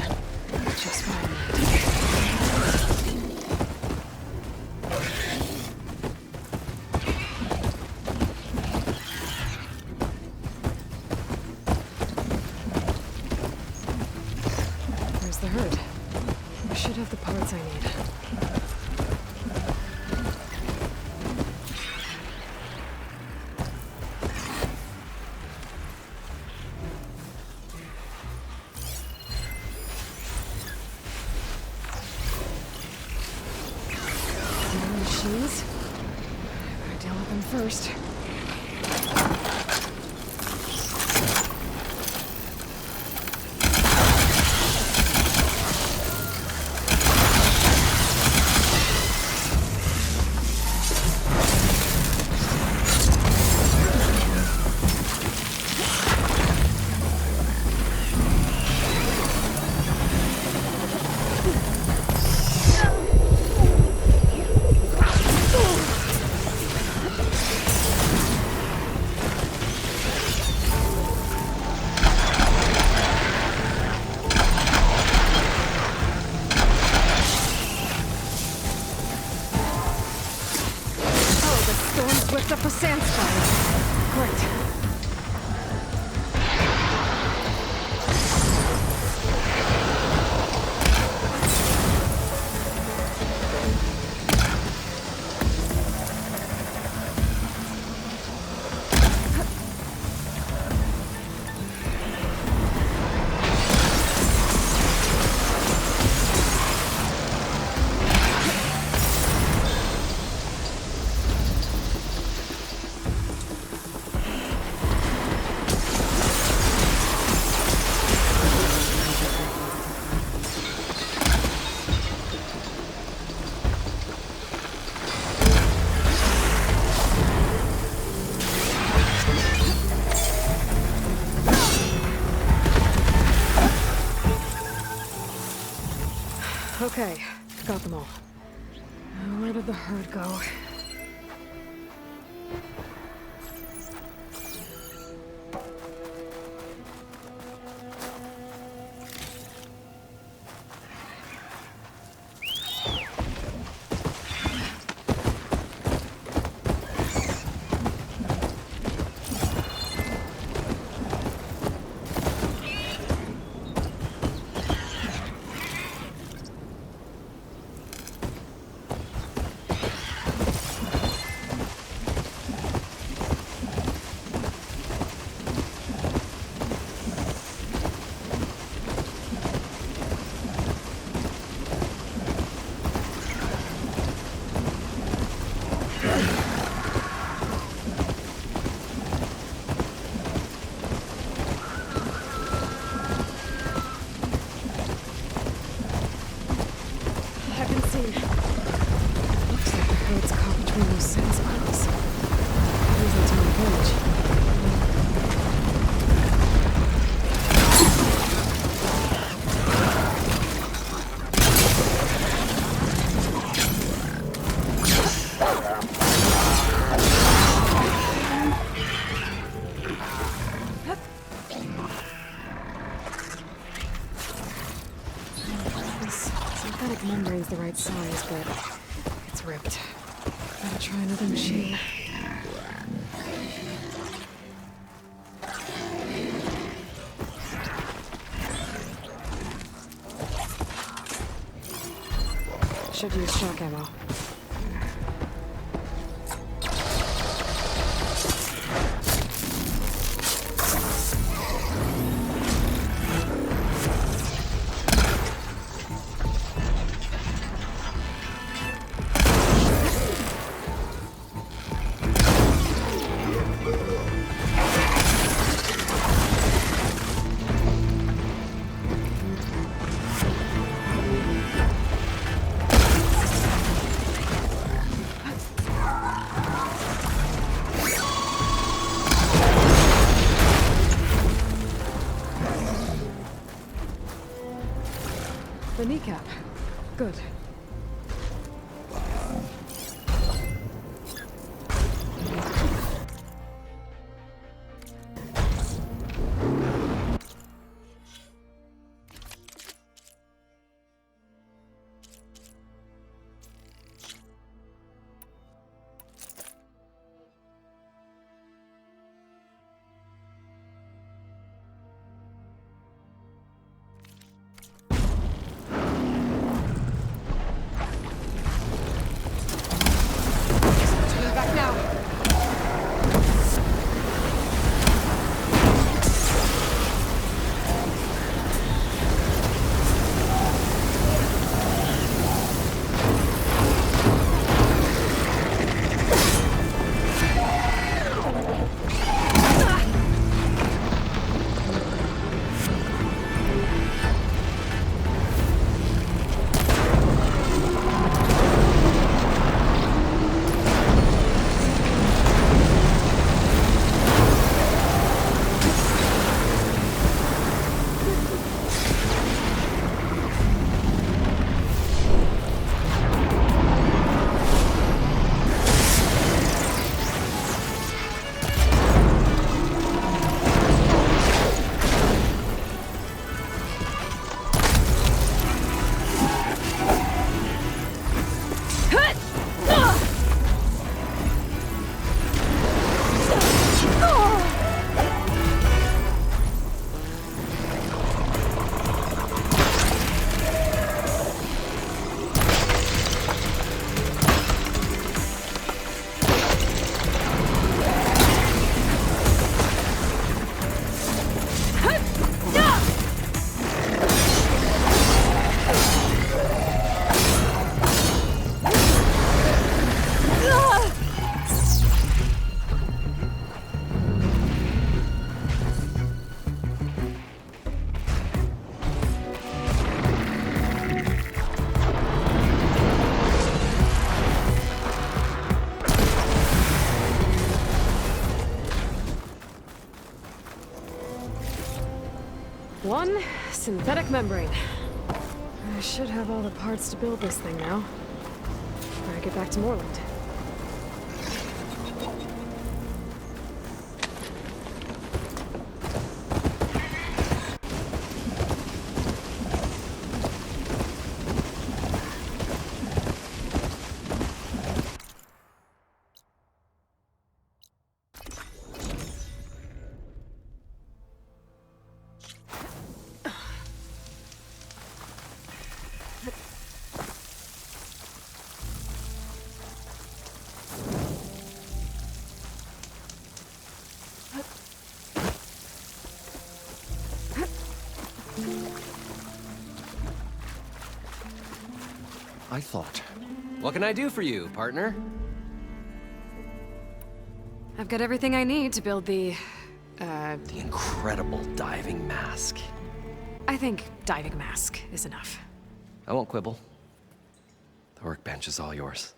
Just what I need. There's the herd. I should have the parts I need. Machines? I gotta deal with them first. Lift up a sand spider. Great. Okay, got them all. Where did the herd go? The right size, but it's ripped. Gotta try another machine. Should use shock ammo. The kneecap. Good. Synthetic membrane. I should have all the parts to build this thing now. Before I get back to Moreland. I thought. What can I do for you, partner? I've got everything I need to build the incredible diving mask. I think diving mask is enough. I won't quibble. The workbench is all yours.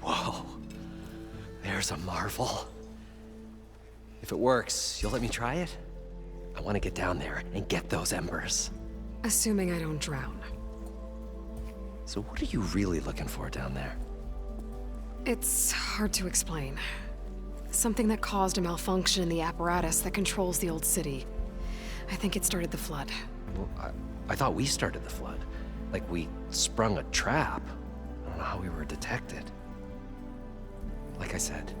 Whoa. There's a marvel. If it works, you'll let me try it? I want to get down there and get those embers. Assuming I don't drown. So what are you really looking for down there? It's hard to explain. Something that caused a malfunction in the apparatus that controls the old city. I think it started the flood. Well, I thought we started the flood. Like we sprung a trap. I don't know how we were detected. Like I said,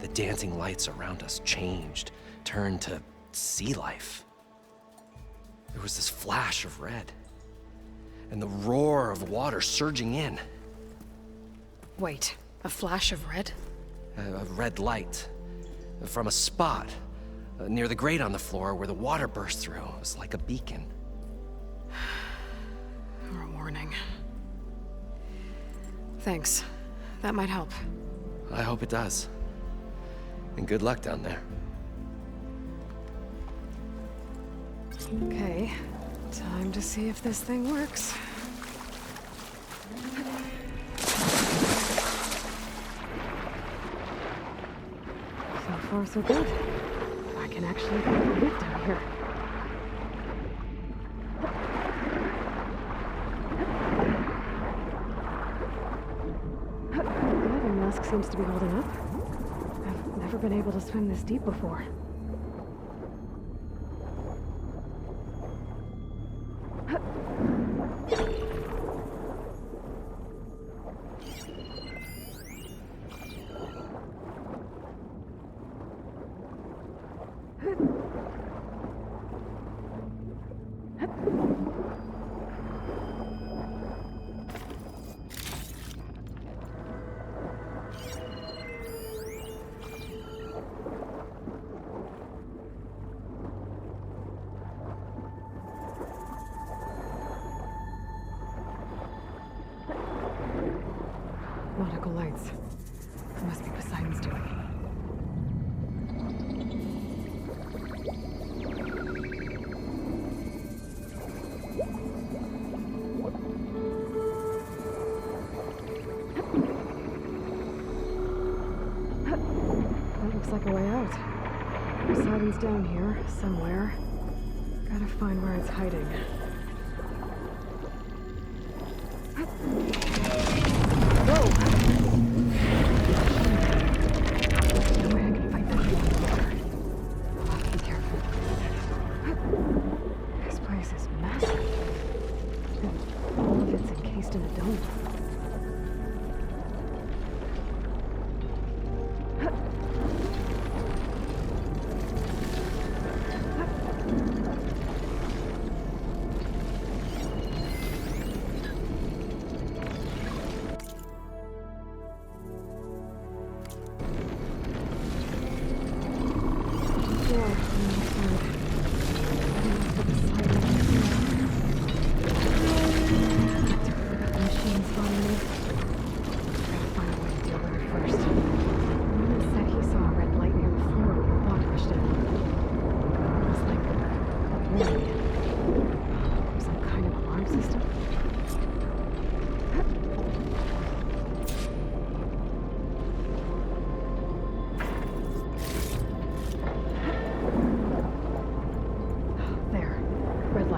the dancing lights around us changed, turned to sea life. There was this flash of red, and the roar of water surging in. Wait, a flash of red? A red light from a spot near the grate on the floor where the water burst through. It was like a beacon. Or a warning. Thanks. That might help. I hope it does. And good luck down there. Okay, time to see if this thing works. So far, so good. I can actually get a leap down here. The diving mask seems to be holding up. I've never been able to swim this deep before. Nautical lights. It must be Poseidon's doing. That looks like a way out. Poseidon's down here, somewhere. Gotta find where it's hiding.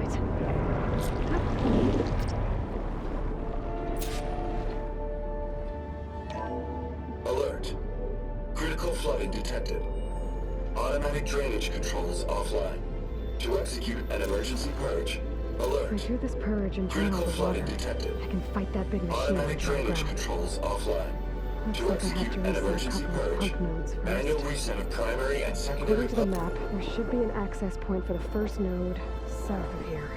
point. Alert. Critical flooding detected. Automatic drainage controls offline. To execute an emergency purge, alert. If I do this purge and drain all Critical the water, flooding detected. I can fight that big machine. Automatic drainage controls offline. To execute an emergency purge, manual reset of primary and secondary. According to the map, there should be an access point for the first node south of here.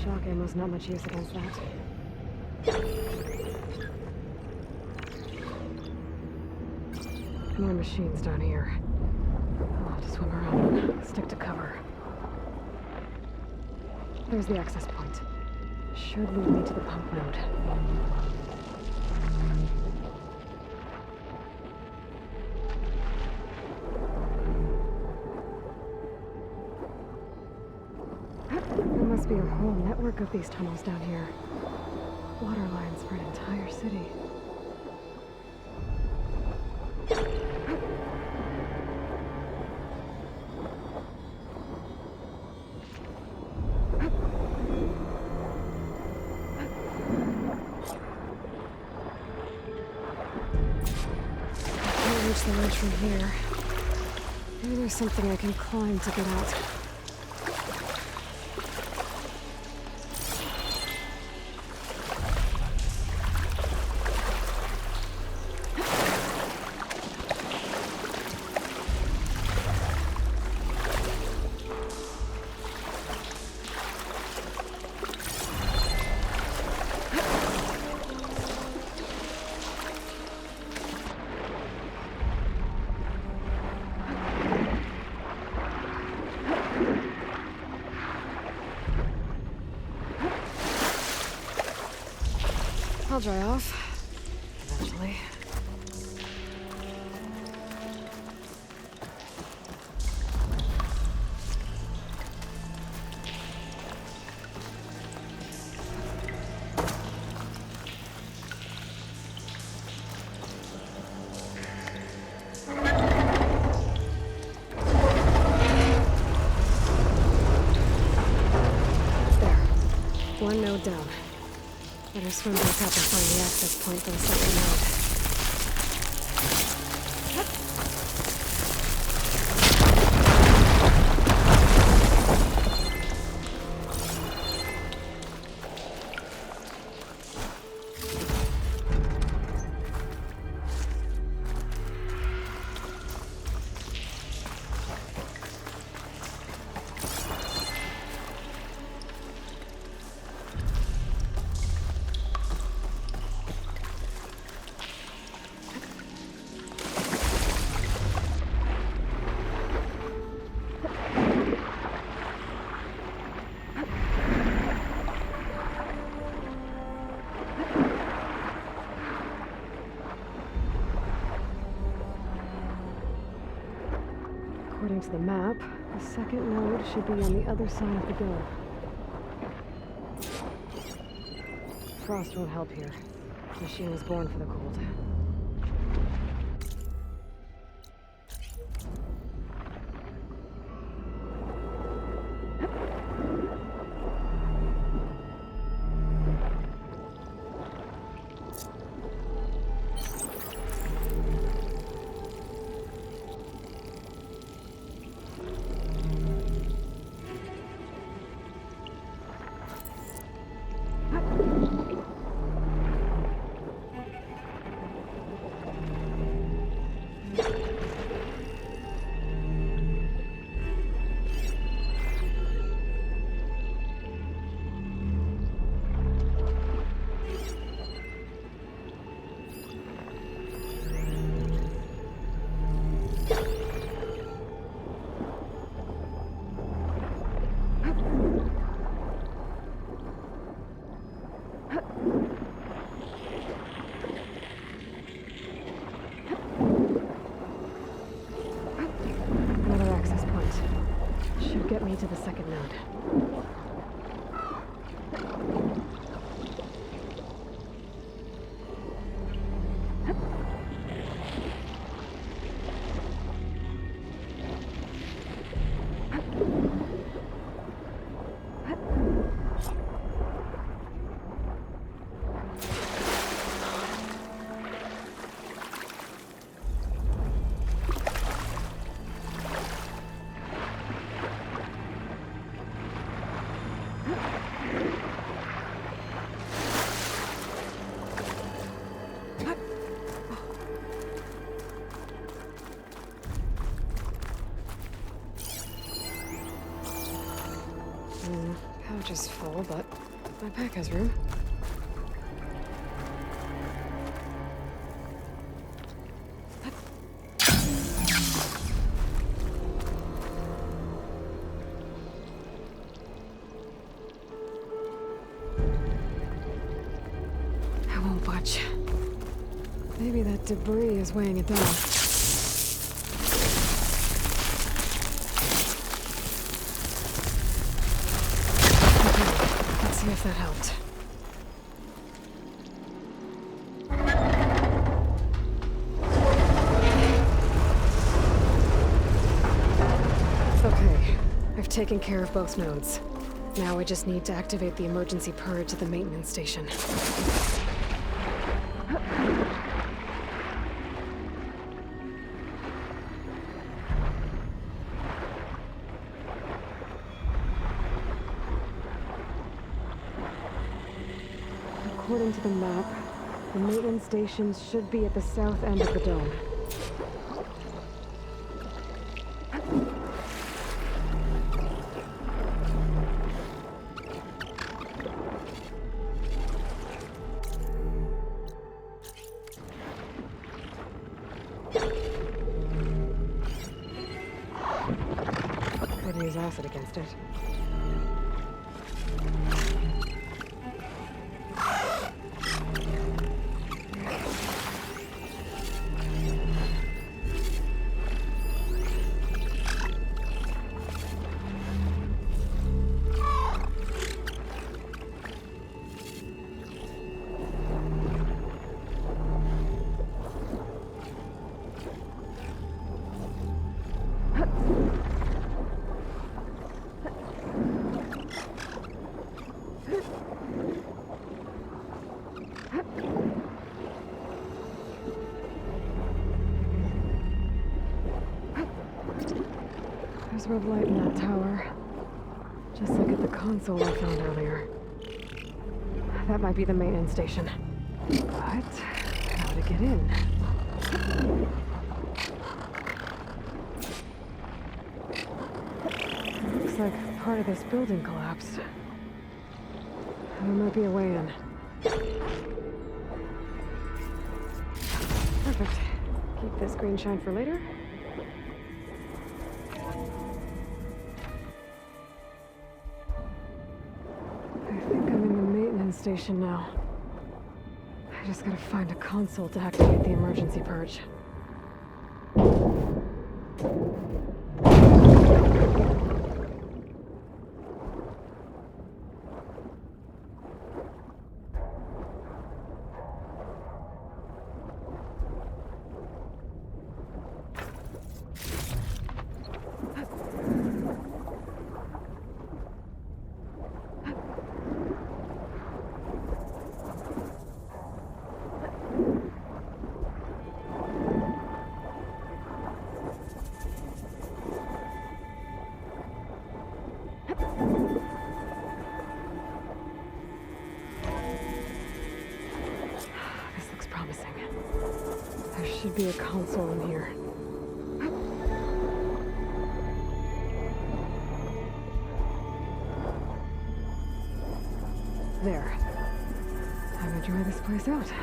Shock ammo's not much use against that. More machines down here. I'll have to swim around and stick to cover. There's the access point. Should lead me to the pump node. There must be a whole network of these tunnels down here. Water lines for an entire city. Can't reach the ledge from here. Maybe there's something I can climb to get out. I'll dry off, eventually. There. One node down. Better swim back up and find the access point for the second node. According to the map, the second node should be on the other side of the door. Frost won't help here. The machine was born for the cold. Pouch is full, but my pack has room. I won't budge. Maybe that debris is weighing it down. See if that helped. Okay, I've taken care of both nodes. Now I just need to activate the emergency purge at the maintenance station. According to the map, the maintenance stations should be at the south end of the dome. Could use acid against it. There's red light in that tower. Just like at the console I found earlier. That might be the maintenance station. But how to get in? Looks like part of this building collapsed. There might be a way in. Perfect. Keep this green shine for later. Station now. I just gotta find a console to activate the emergency purge. Should be a console in here. There. Time to dry this place out.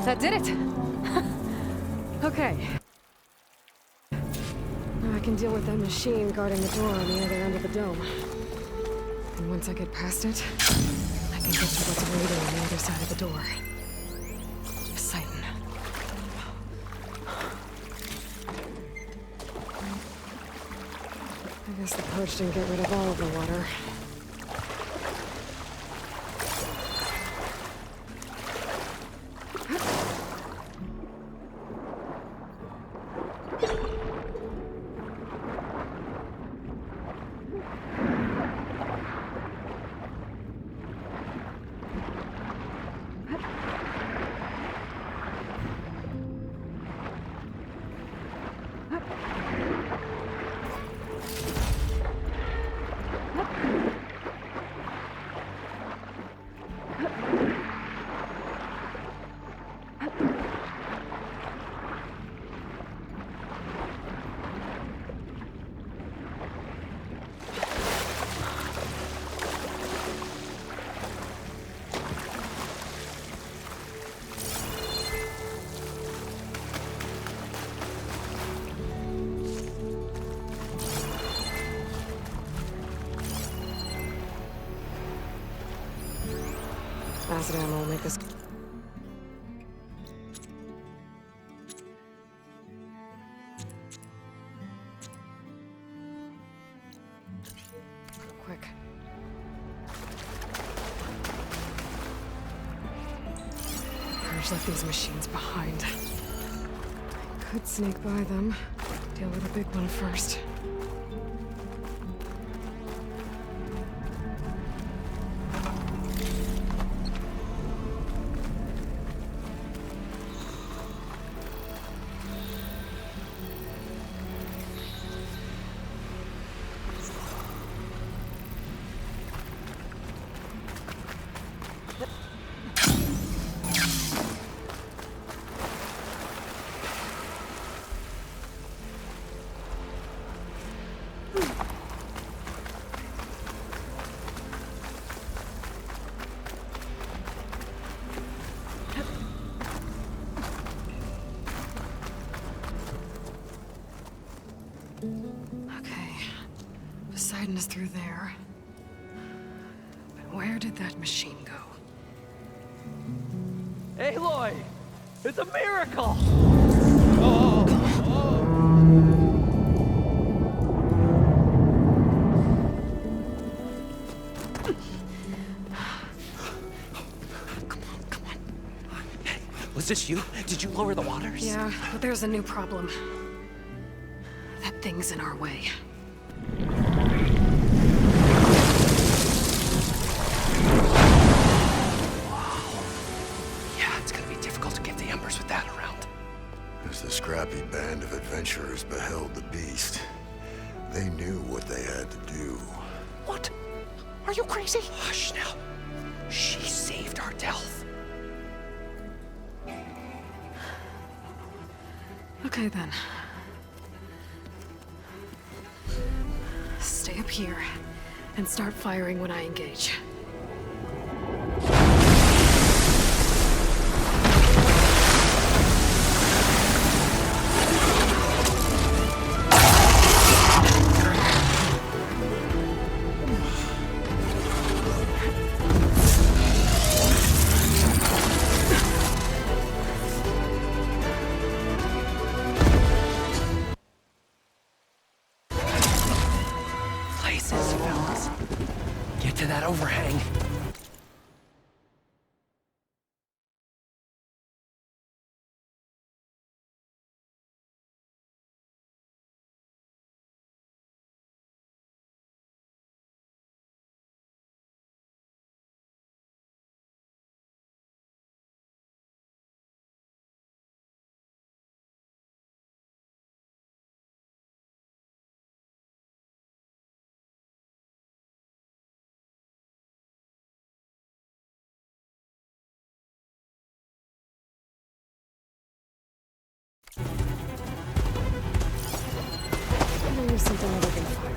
That did it! Okay. Now I can deal with that machine guarding the door on the other end of the dome. And once I get past it, I can get to what's waiting on the other side of the door. Bosaidan. I guess the purge didn't get rid of all of the water. acid ammo will make us... Go quick. Purge left these machines behind. I could sneak by them. Deal with the big one first. Okay, Bosaidenn is through there. But where did that machine go? Aloy! It's a miracle! Was this you? Did you lower the waters? Yeah, but there's a new problem. That thing's in our way. Yeah, it's gonna be difficult to get the embers with that around. As the scrappy band of adventurers beheld the beast, they knew what they had to do. What? Are you crazy? Hush now. She saved our Delph. Okay then. Stay up here and start firing when I engage. To that overhang. Maybe something that I can fire.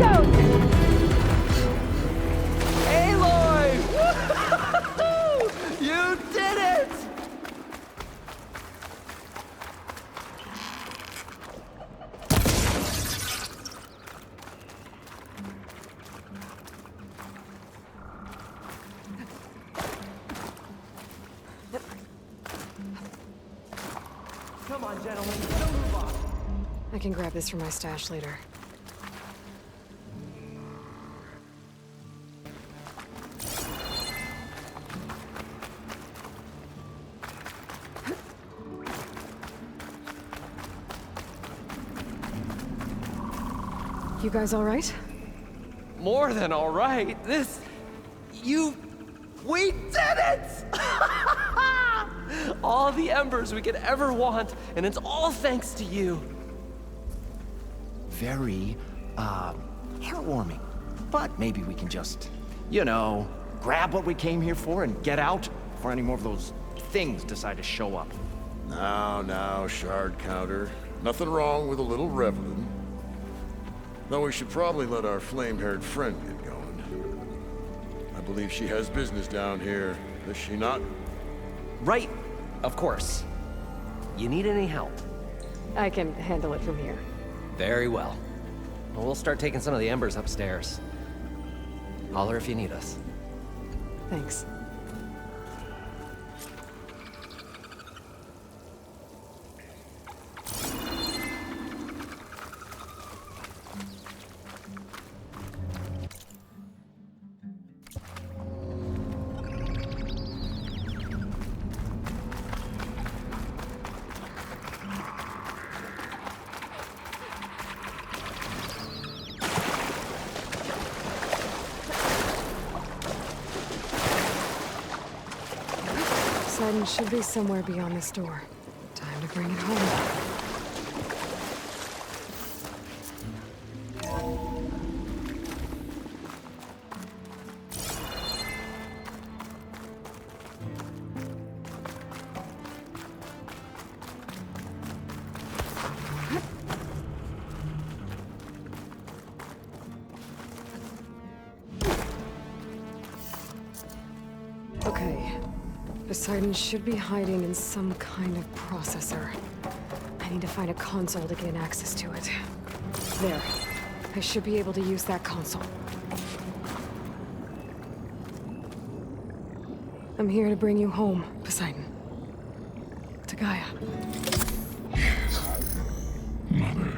zone! Aloy! You did it! Come on, gentlemen, don't move on. I can grab this from my stash later. You guys all right? More than all right. We did it! All the embers we could ever want, and it's all thanks to you. Very, heartwarming. But maybe we can just, you know, grab what we came here for and get out before any more of those things decide to show up. Now, shard counter. Nothing wrong with a little reveling. Though we should probably let our flame-haired friend get going. I believe she has business down here, does she not? Right, of course. You need any help? I can handle it from here. Very well. Well, we'll start taking some of the embers upstairs. Holler if you need us. Thanks. Poseidon should be somewhere beyond this door. Time to bring it home. Okay. Poseidon should be hiding in some kind of processor. I need to find a console to gain access to it. There. I should be able to use that console. I'm here to bring you home, Poseidon. To Gaia. Mother.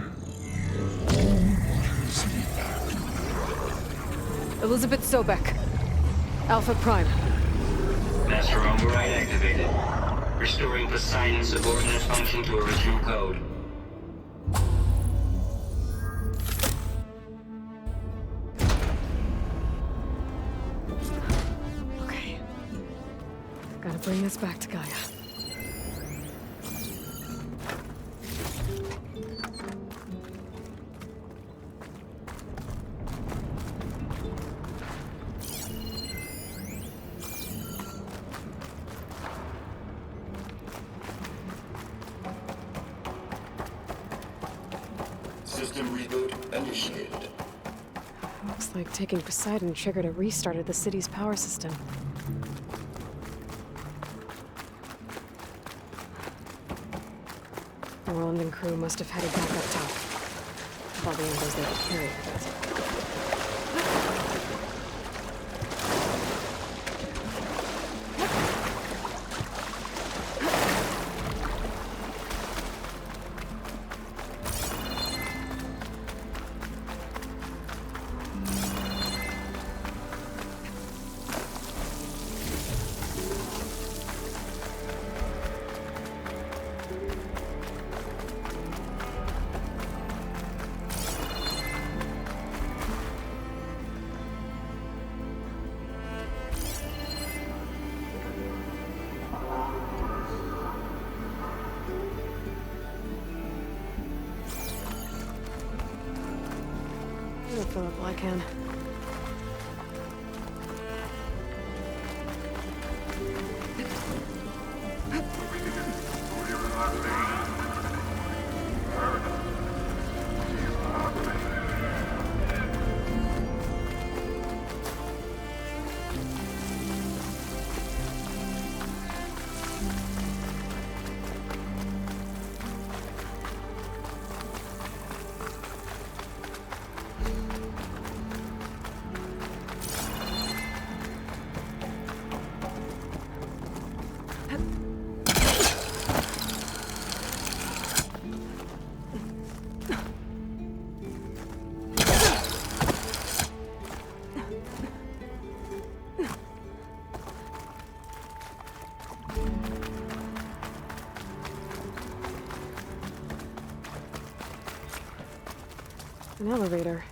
Elizabeth Sobek. Alpha Prime. Master override activated. Restoring Poseidon's subordinate function to original code. Okay. Gotta bring this back to Gaia. System reboot initiated. Looks like taking Poseidon triggered a restart of the city's power system. Roland and crew must have headed back up top. With all the embers they could carry, I guess. I'll fill up all I can. An elevator.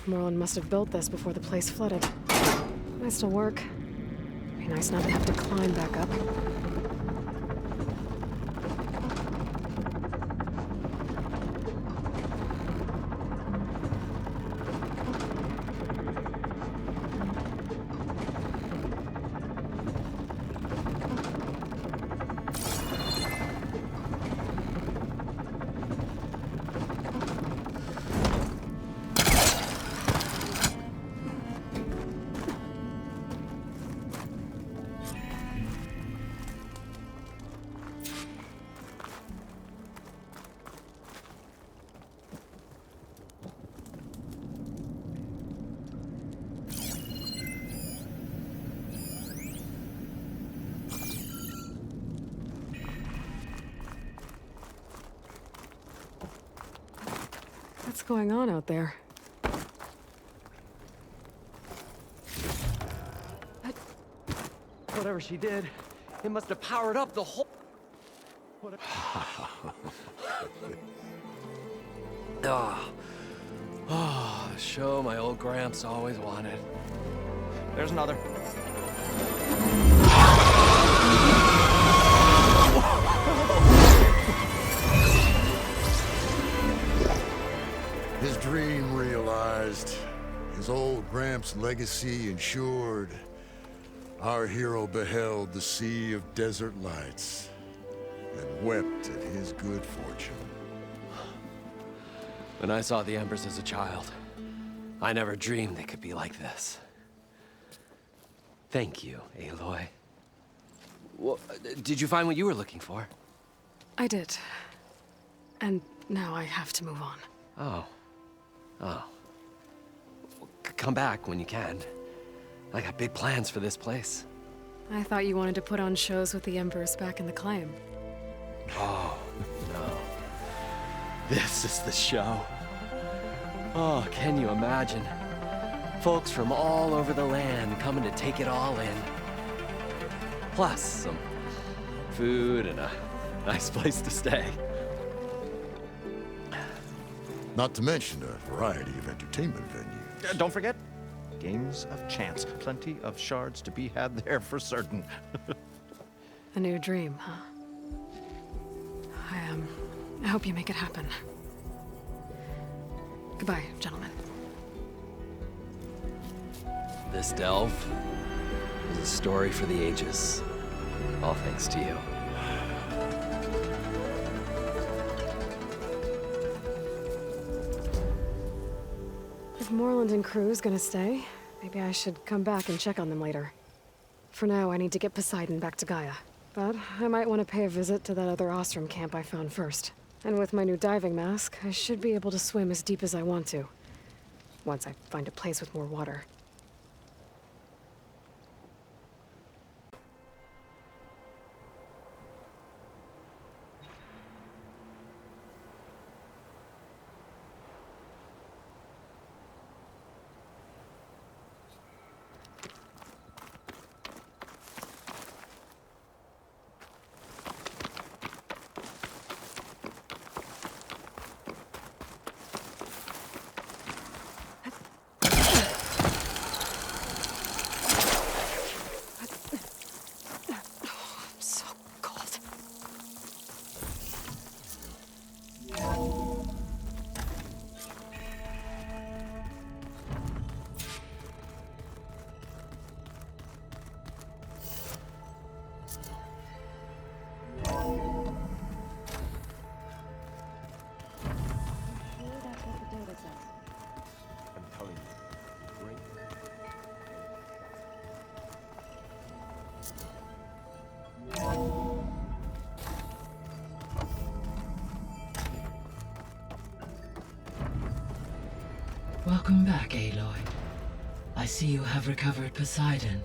Moreland must have built this before the place flooded. Might still work. Be nice not to have to climb back up. What's going on out there? Whatever she did, it must have powered up the whole... The show my old Gramps always wanted. There's another. His dream realized, his old Gramps' legacy ensured. Our hero beheld the sea of desert lights and wept at his good fortune. When I saw the Embers as a child, I never dreamed they could be like this. Thank you, Aloy. Well, did you find what you were looking for? I did. And now I have to move on. Oh. Oh. Come back when you can. I got big plans for this place. I thought you wanted to put on shows with the Embers back in the claim. Oh, no. This is the show. Oh, can you imagine? Folks from all over the land coming to take it all in. Plus some food and a nice place to stay. Not to mention a variety of entertainment venues. Don't forget, games of chance. Plenty of shards to be had there for certain. A new dream, huh? I hope you make it happen. Goodbye, gentlemen. This delve is a story for the ages. All thanks to you. If Moreland and crew's gonna stay, maybe I should come back and check on them later. For now, I need to get Poseidon back to Gaia. But I might want to pay a visit to that other Ostrom camp I found first. And with my new diving mask, I should be able to swim as deep as I want to. Once I find a place with more water. Welcome back, Aloy. I see you have recovered Poseidon.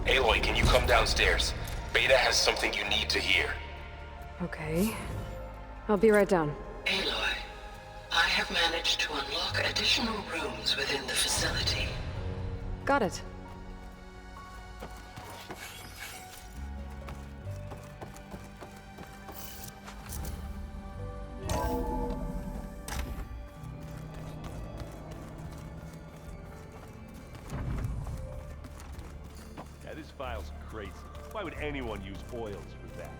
Aloy, can you come downstairs? Beta has something you need to hear. Okay. I'll be right down. Aloy, I have managed to unlock additional rooms within the facility. Got it. Yeah, this file's crazy. Why would anyone use oils for that?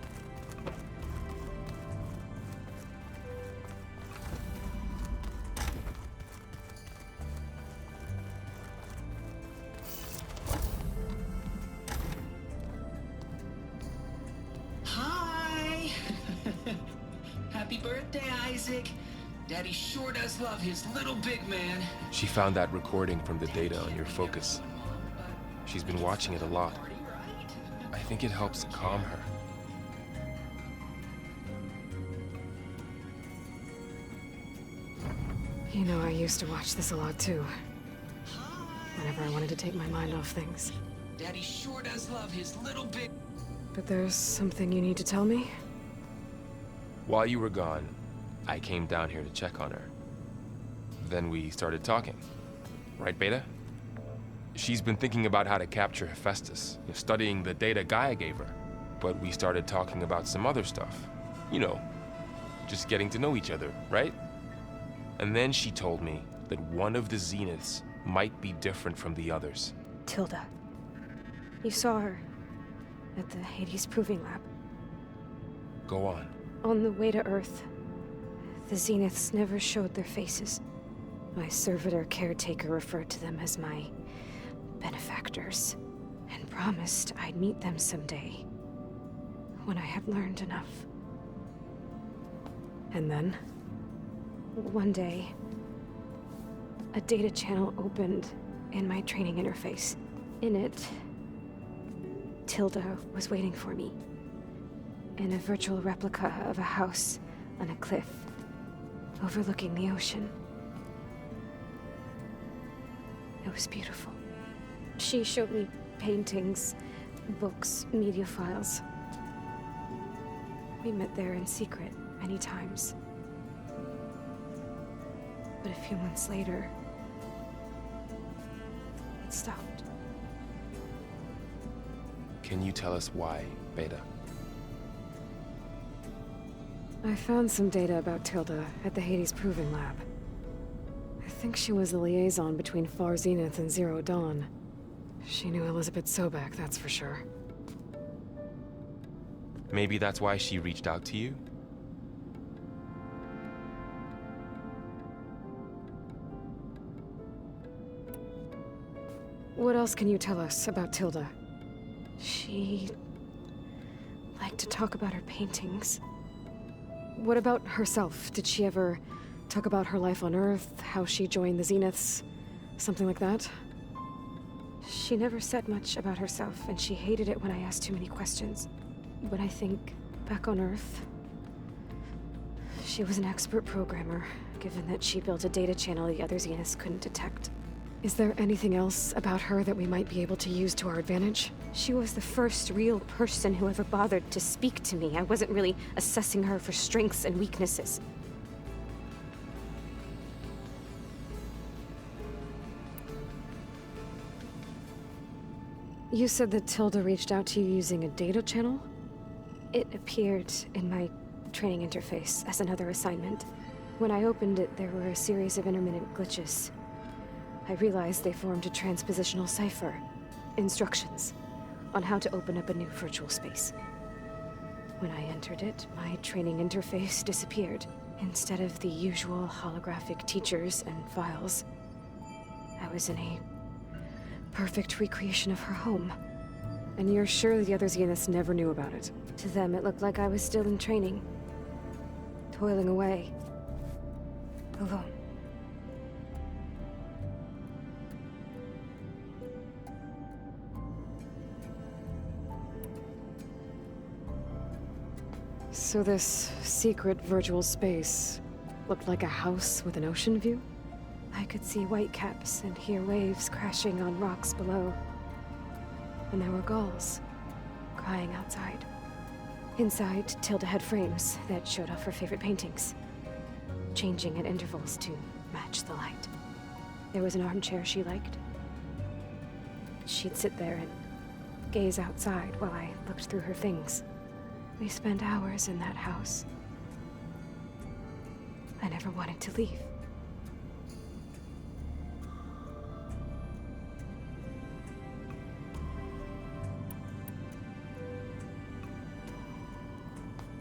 Hi! Happy birthday, Isaac. Daddy sure does love his little big man. She found that recording from the data on your focus. She's been watching it a lot. I think it helps calm her. You know, I used to watch this a lot too. Whenever I wanted to take my mind off things. Daddy sure does love his little big... But there's something you need to tell me? While you were gone, I came down here to check on her. Then we started talking. Right, Beta? She's been thinking about how to capture Hephaestus, studying the data Gaia gave her. But we started talking about some other stuff. You know, just getting to know each other, right? And then she told me that one of the Zeniths might be different from the others. Tilda. You saw her at the Hades Proving Lab. Go on. On the way to Earth, the Zeniths never showed their faces. My servitor caretaker referred to them as my benefactors, and promised I'd meet them someday, when I had learned enough. And then? One day, a data channel opened in my training interface. In it, Tilda was waiting for me, in a virtual replica of a house on a cliff, overlooking the ocean. It was beautiful. She showed me paintings, books, media files. We met there in secret many times. But a few months later, it stopped. Can you tell us why, Beta? I found some data about Tilda at the Hades Proving Lab. I think she was the liaison between Far Zenith and Zero Dawn. She knew Elizabeth Sobek, that's for sure. Maybe that's why she reached out to you? What else can you tell us about Tilda? She liked to talk about her paintings. What about herself? Did she ever talk about her life on Earth, how she joined the Zeniths, something like that? She never said much about herself, and she hated it when I asked too many questions. But I think, back on Earth, she was an expert programmer, given that she built a data channel the other Zeniths couldn't detect. Is there anything else about her that we might be able to use to our advantage? She was the first real person who ever bothered to speak to me. I wasn't really assessing her for strengths and weaknesses. You said that Tilda reached out to you using a data channel? It appeared in my training interface as another assignment. When I opened it, there were a series of intermittent glitches. I realized they formed a transpositional cipher. Instructions on how to open up a new virtual space. When I entered it, my training interface disappeared. Instead of the usual holographic teachers and files, I was in a perfect recreation of her home. And you're sure the other Zeniths never knew about it? To them, it looked like I was still in training. Toiling away. Alone. So this secret virtual space looked like a house with an ocean view? I could see whitecaps and hear waves crashing on rocks below. And there were gulls crying outside. Inside, Tilda had frames that showed off her favorite paintings, changing at intervals to match the light. There was an armchair she liked. She'd sit there and gaze outside while I looked through her things. We spent hours in that house. I never wanted to leave.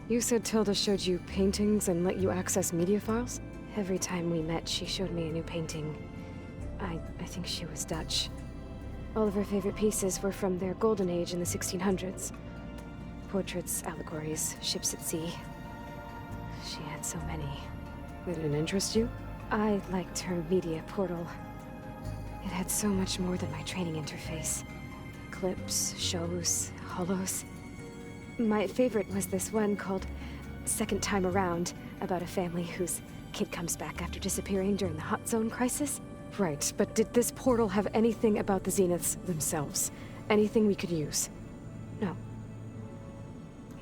You said Tilda showed you paintings and let you access media files? Every time we met, she showed me a new painting. I think she was Dutch. All of her favorite pieces were from their golden age in the 1600s. Portraits, allegories, ships at sea. She had so many. Did it interest you? I liked her media portal. It had so much more than my training interface. Clips, shows, holos. My favorite was this one called Second Time Around, about a family whose kid comes back after disappearing during the Hot Zone crisis. Right, but did this portal have anything about the Zeniths themselves? Anything we could use? No.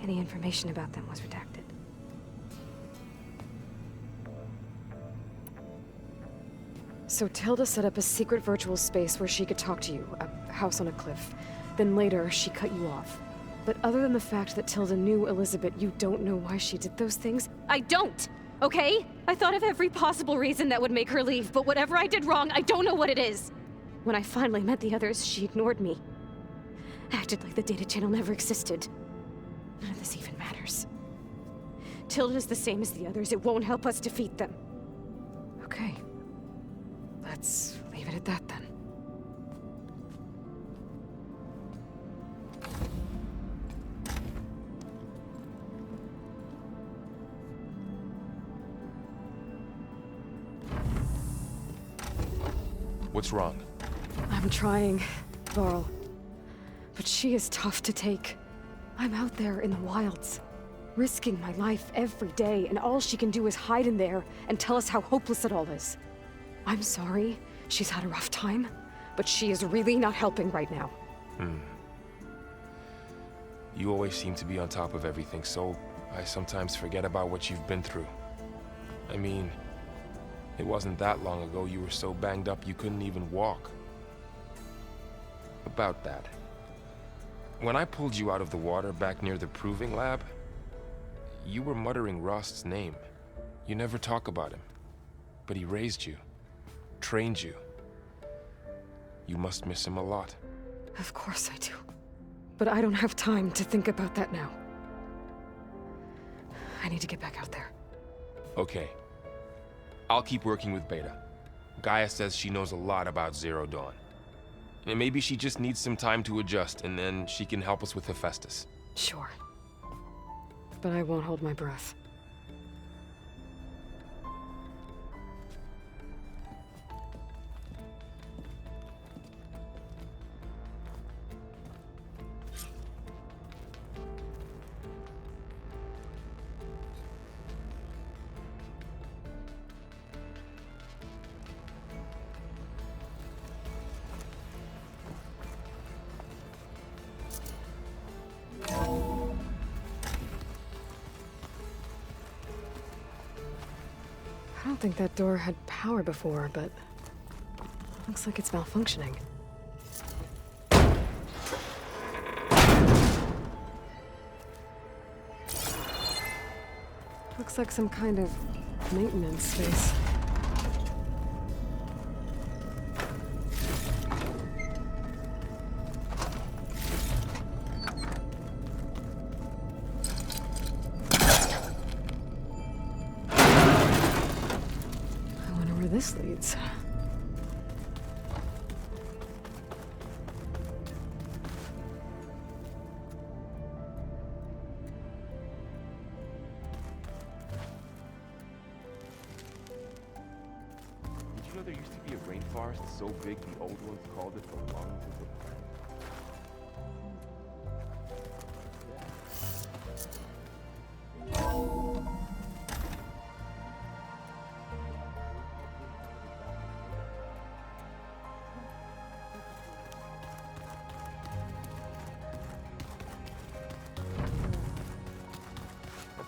Any information about them was redacted. So Tilda set up a secret virtual space where she could talk to you, a house on a cliff. Then later, she cut you off. But other than the fact that Tilda knew Elizabeth, you don't know why she did those things? I don't! Okay? I thought of every possible reason that would make her leave, but whatever I did wrong, I don't know what it is. When I finally met the others, she ignored me. Acted like the data channel never existed. None of this even matters. Tilda's the same as the others. It won't help us defeat them. Okay. Let's leave it at that then. What's wrong? I'm trying, Varl. But she is tough to take. I'm out there in the wilds, risking my life every day, and all she can do is hide in there and tell us how hopeless it all is. I'm sorry, she's had a rough time, but she is really not helping right now. You always seem to be on top of everything, so I sometimes forget about what you've been through. I mean, it wasn't that long ago you were so banged up you couldn't even walk. About that. When I pulled you out of the water back near the proving lab, you were muttering Rost's name. You never talk about him. But he raised you, trained you. You must miss him a lot. Of course I do. But I don't have time to think about that now. I need to get back out there. Okay. I'll keep working with Beta. Gaia says she knows a lot about Zero Dawn. And maybe she just needs some time to adjust, and then she can help us with Hephaestus. Sure. But I won't hold my breath. I don't think that door had power before, but looks like it's malfunctioning. Looks like some kind of maintenance space. This leads. Did you know there used to be a rainforest so big the old ones called it the lungs of the planet?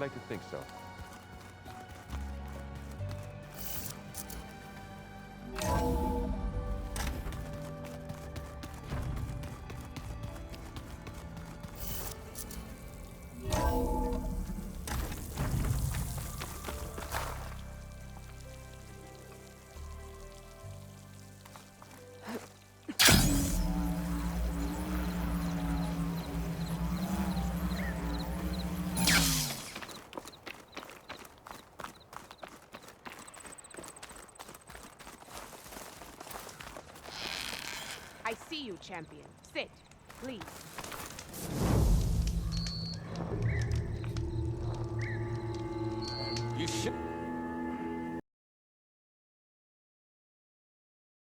like to think so. I see you, champion. Sit, please.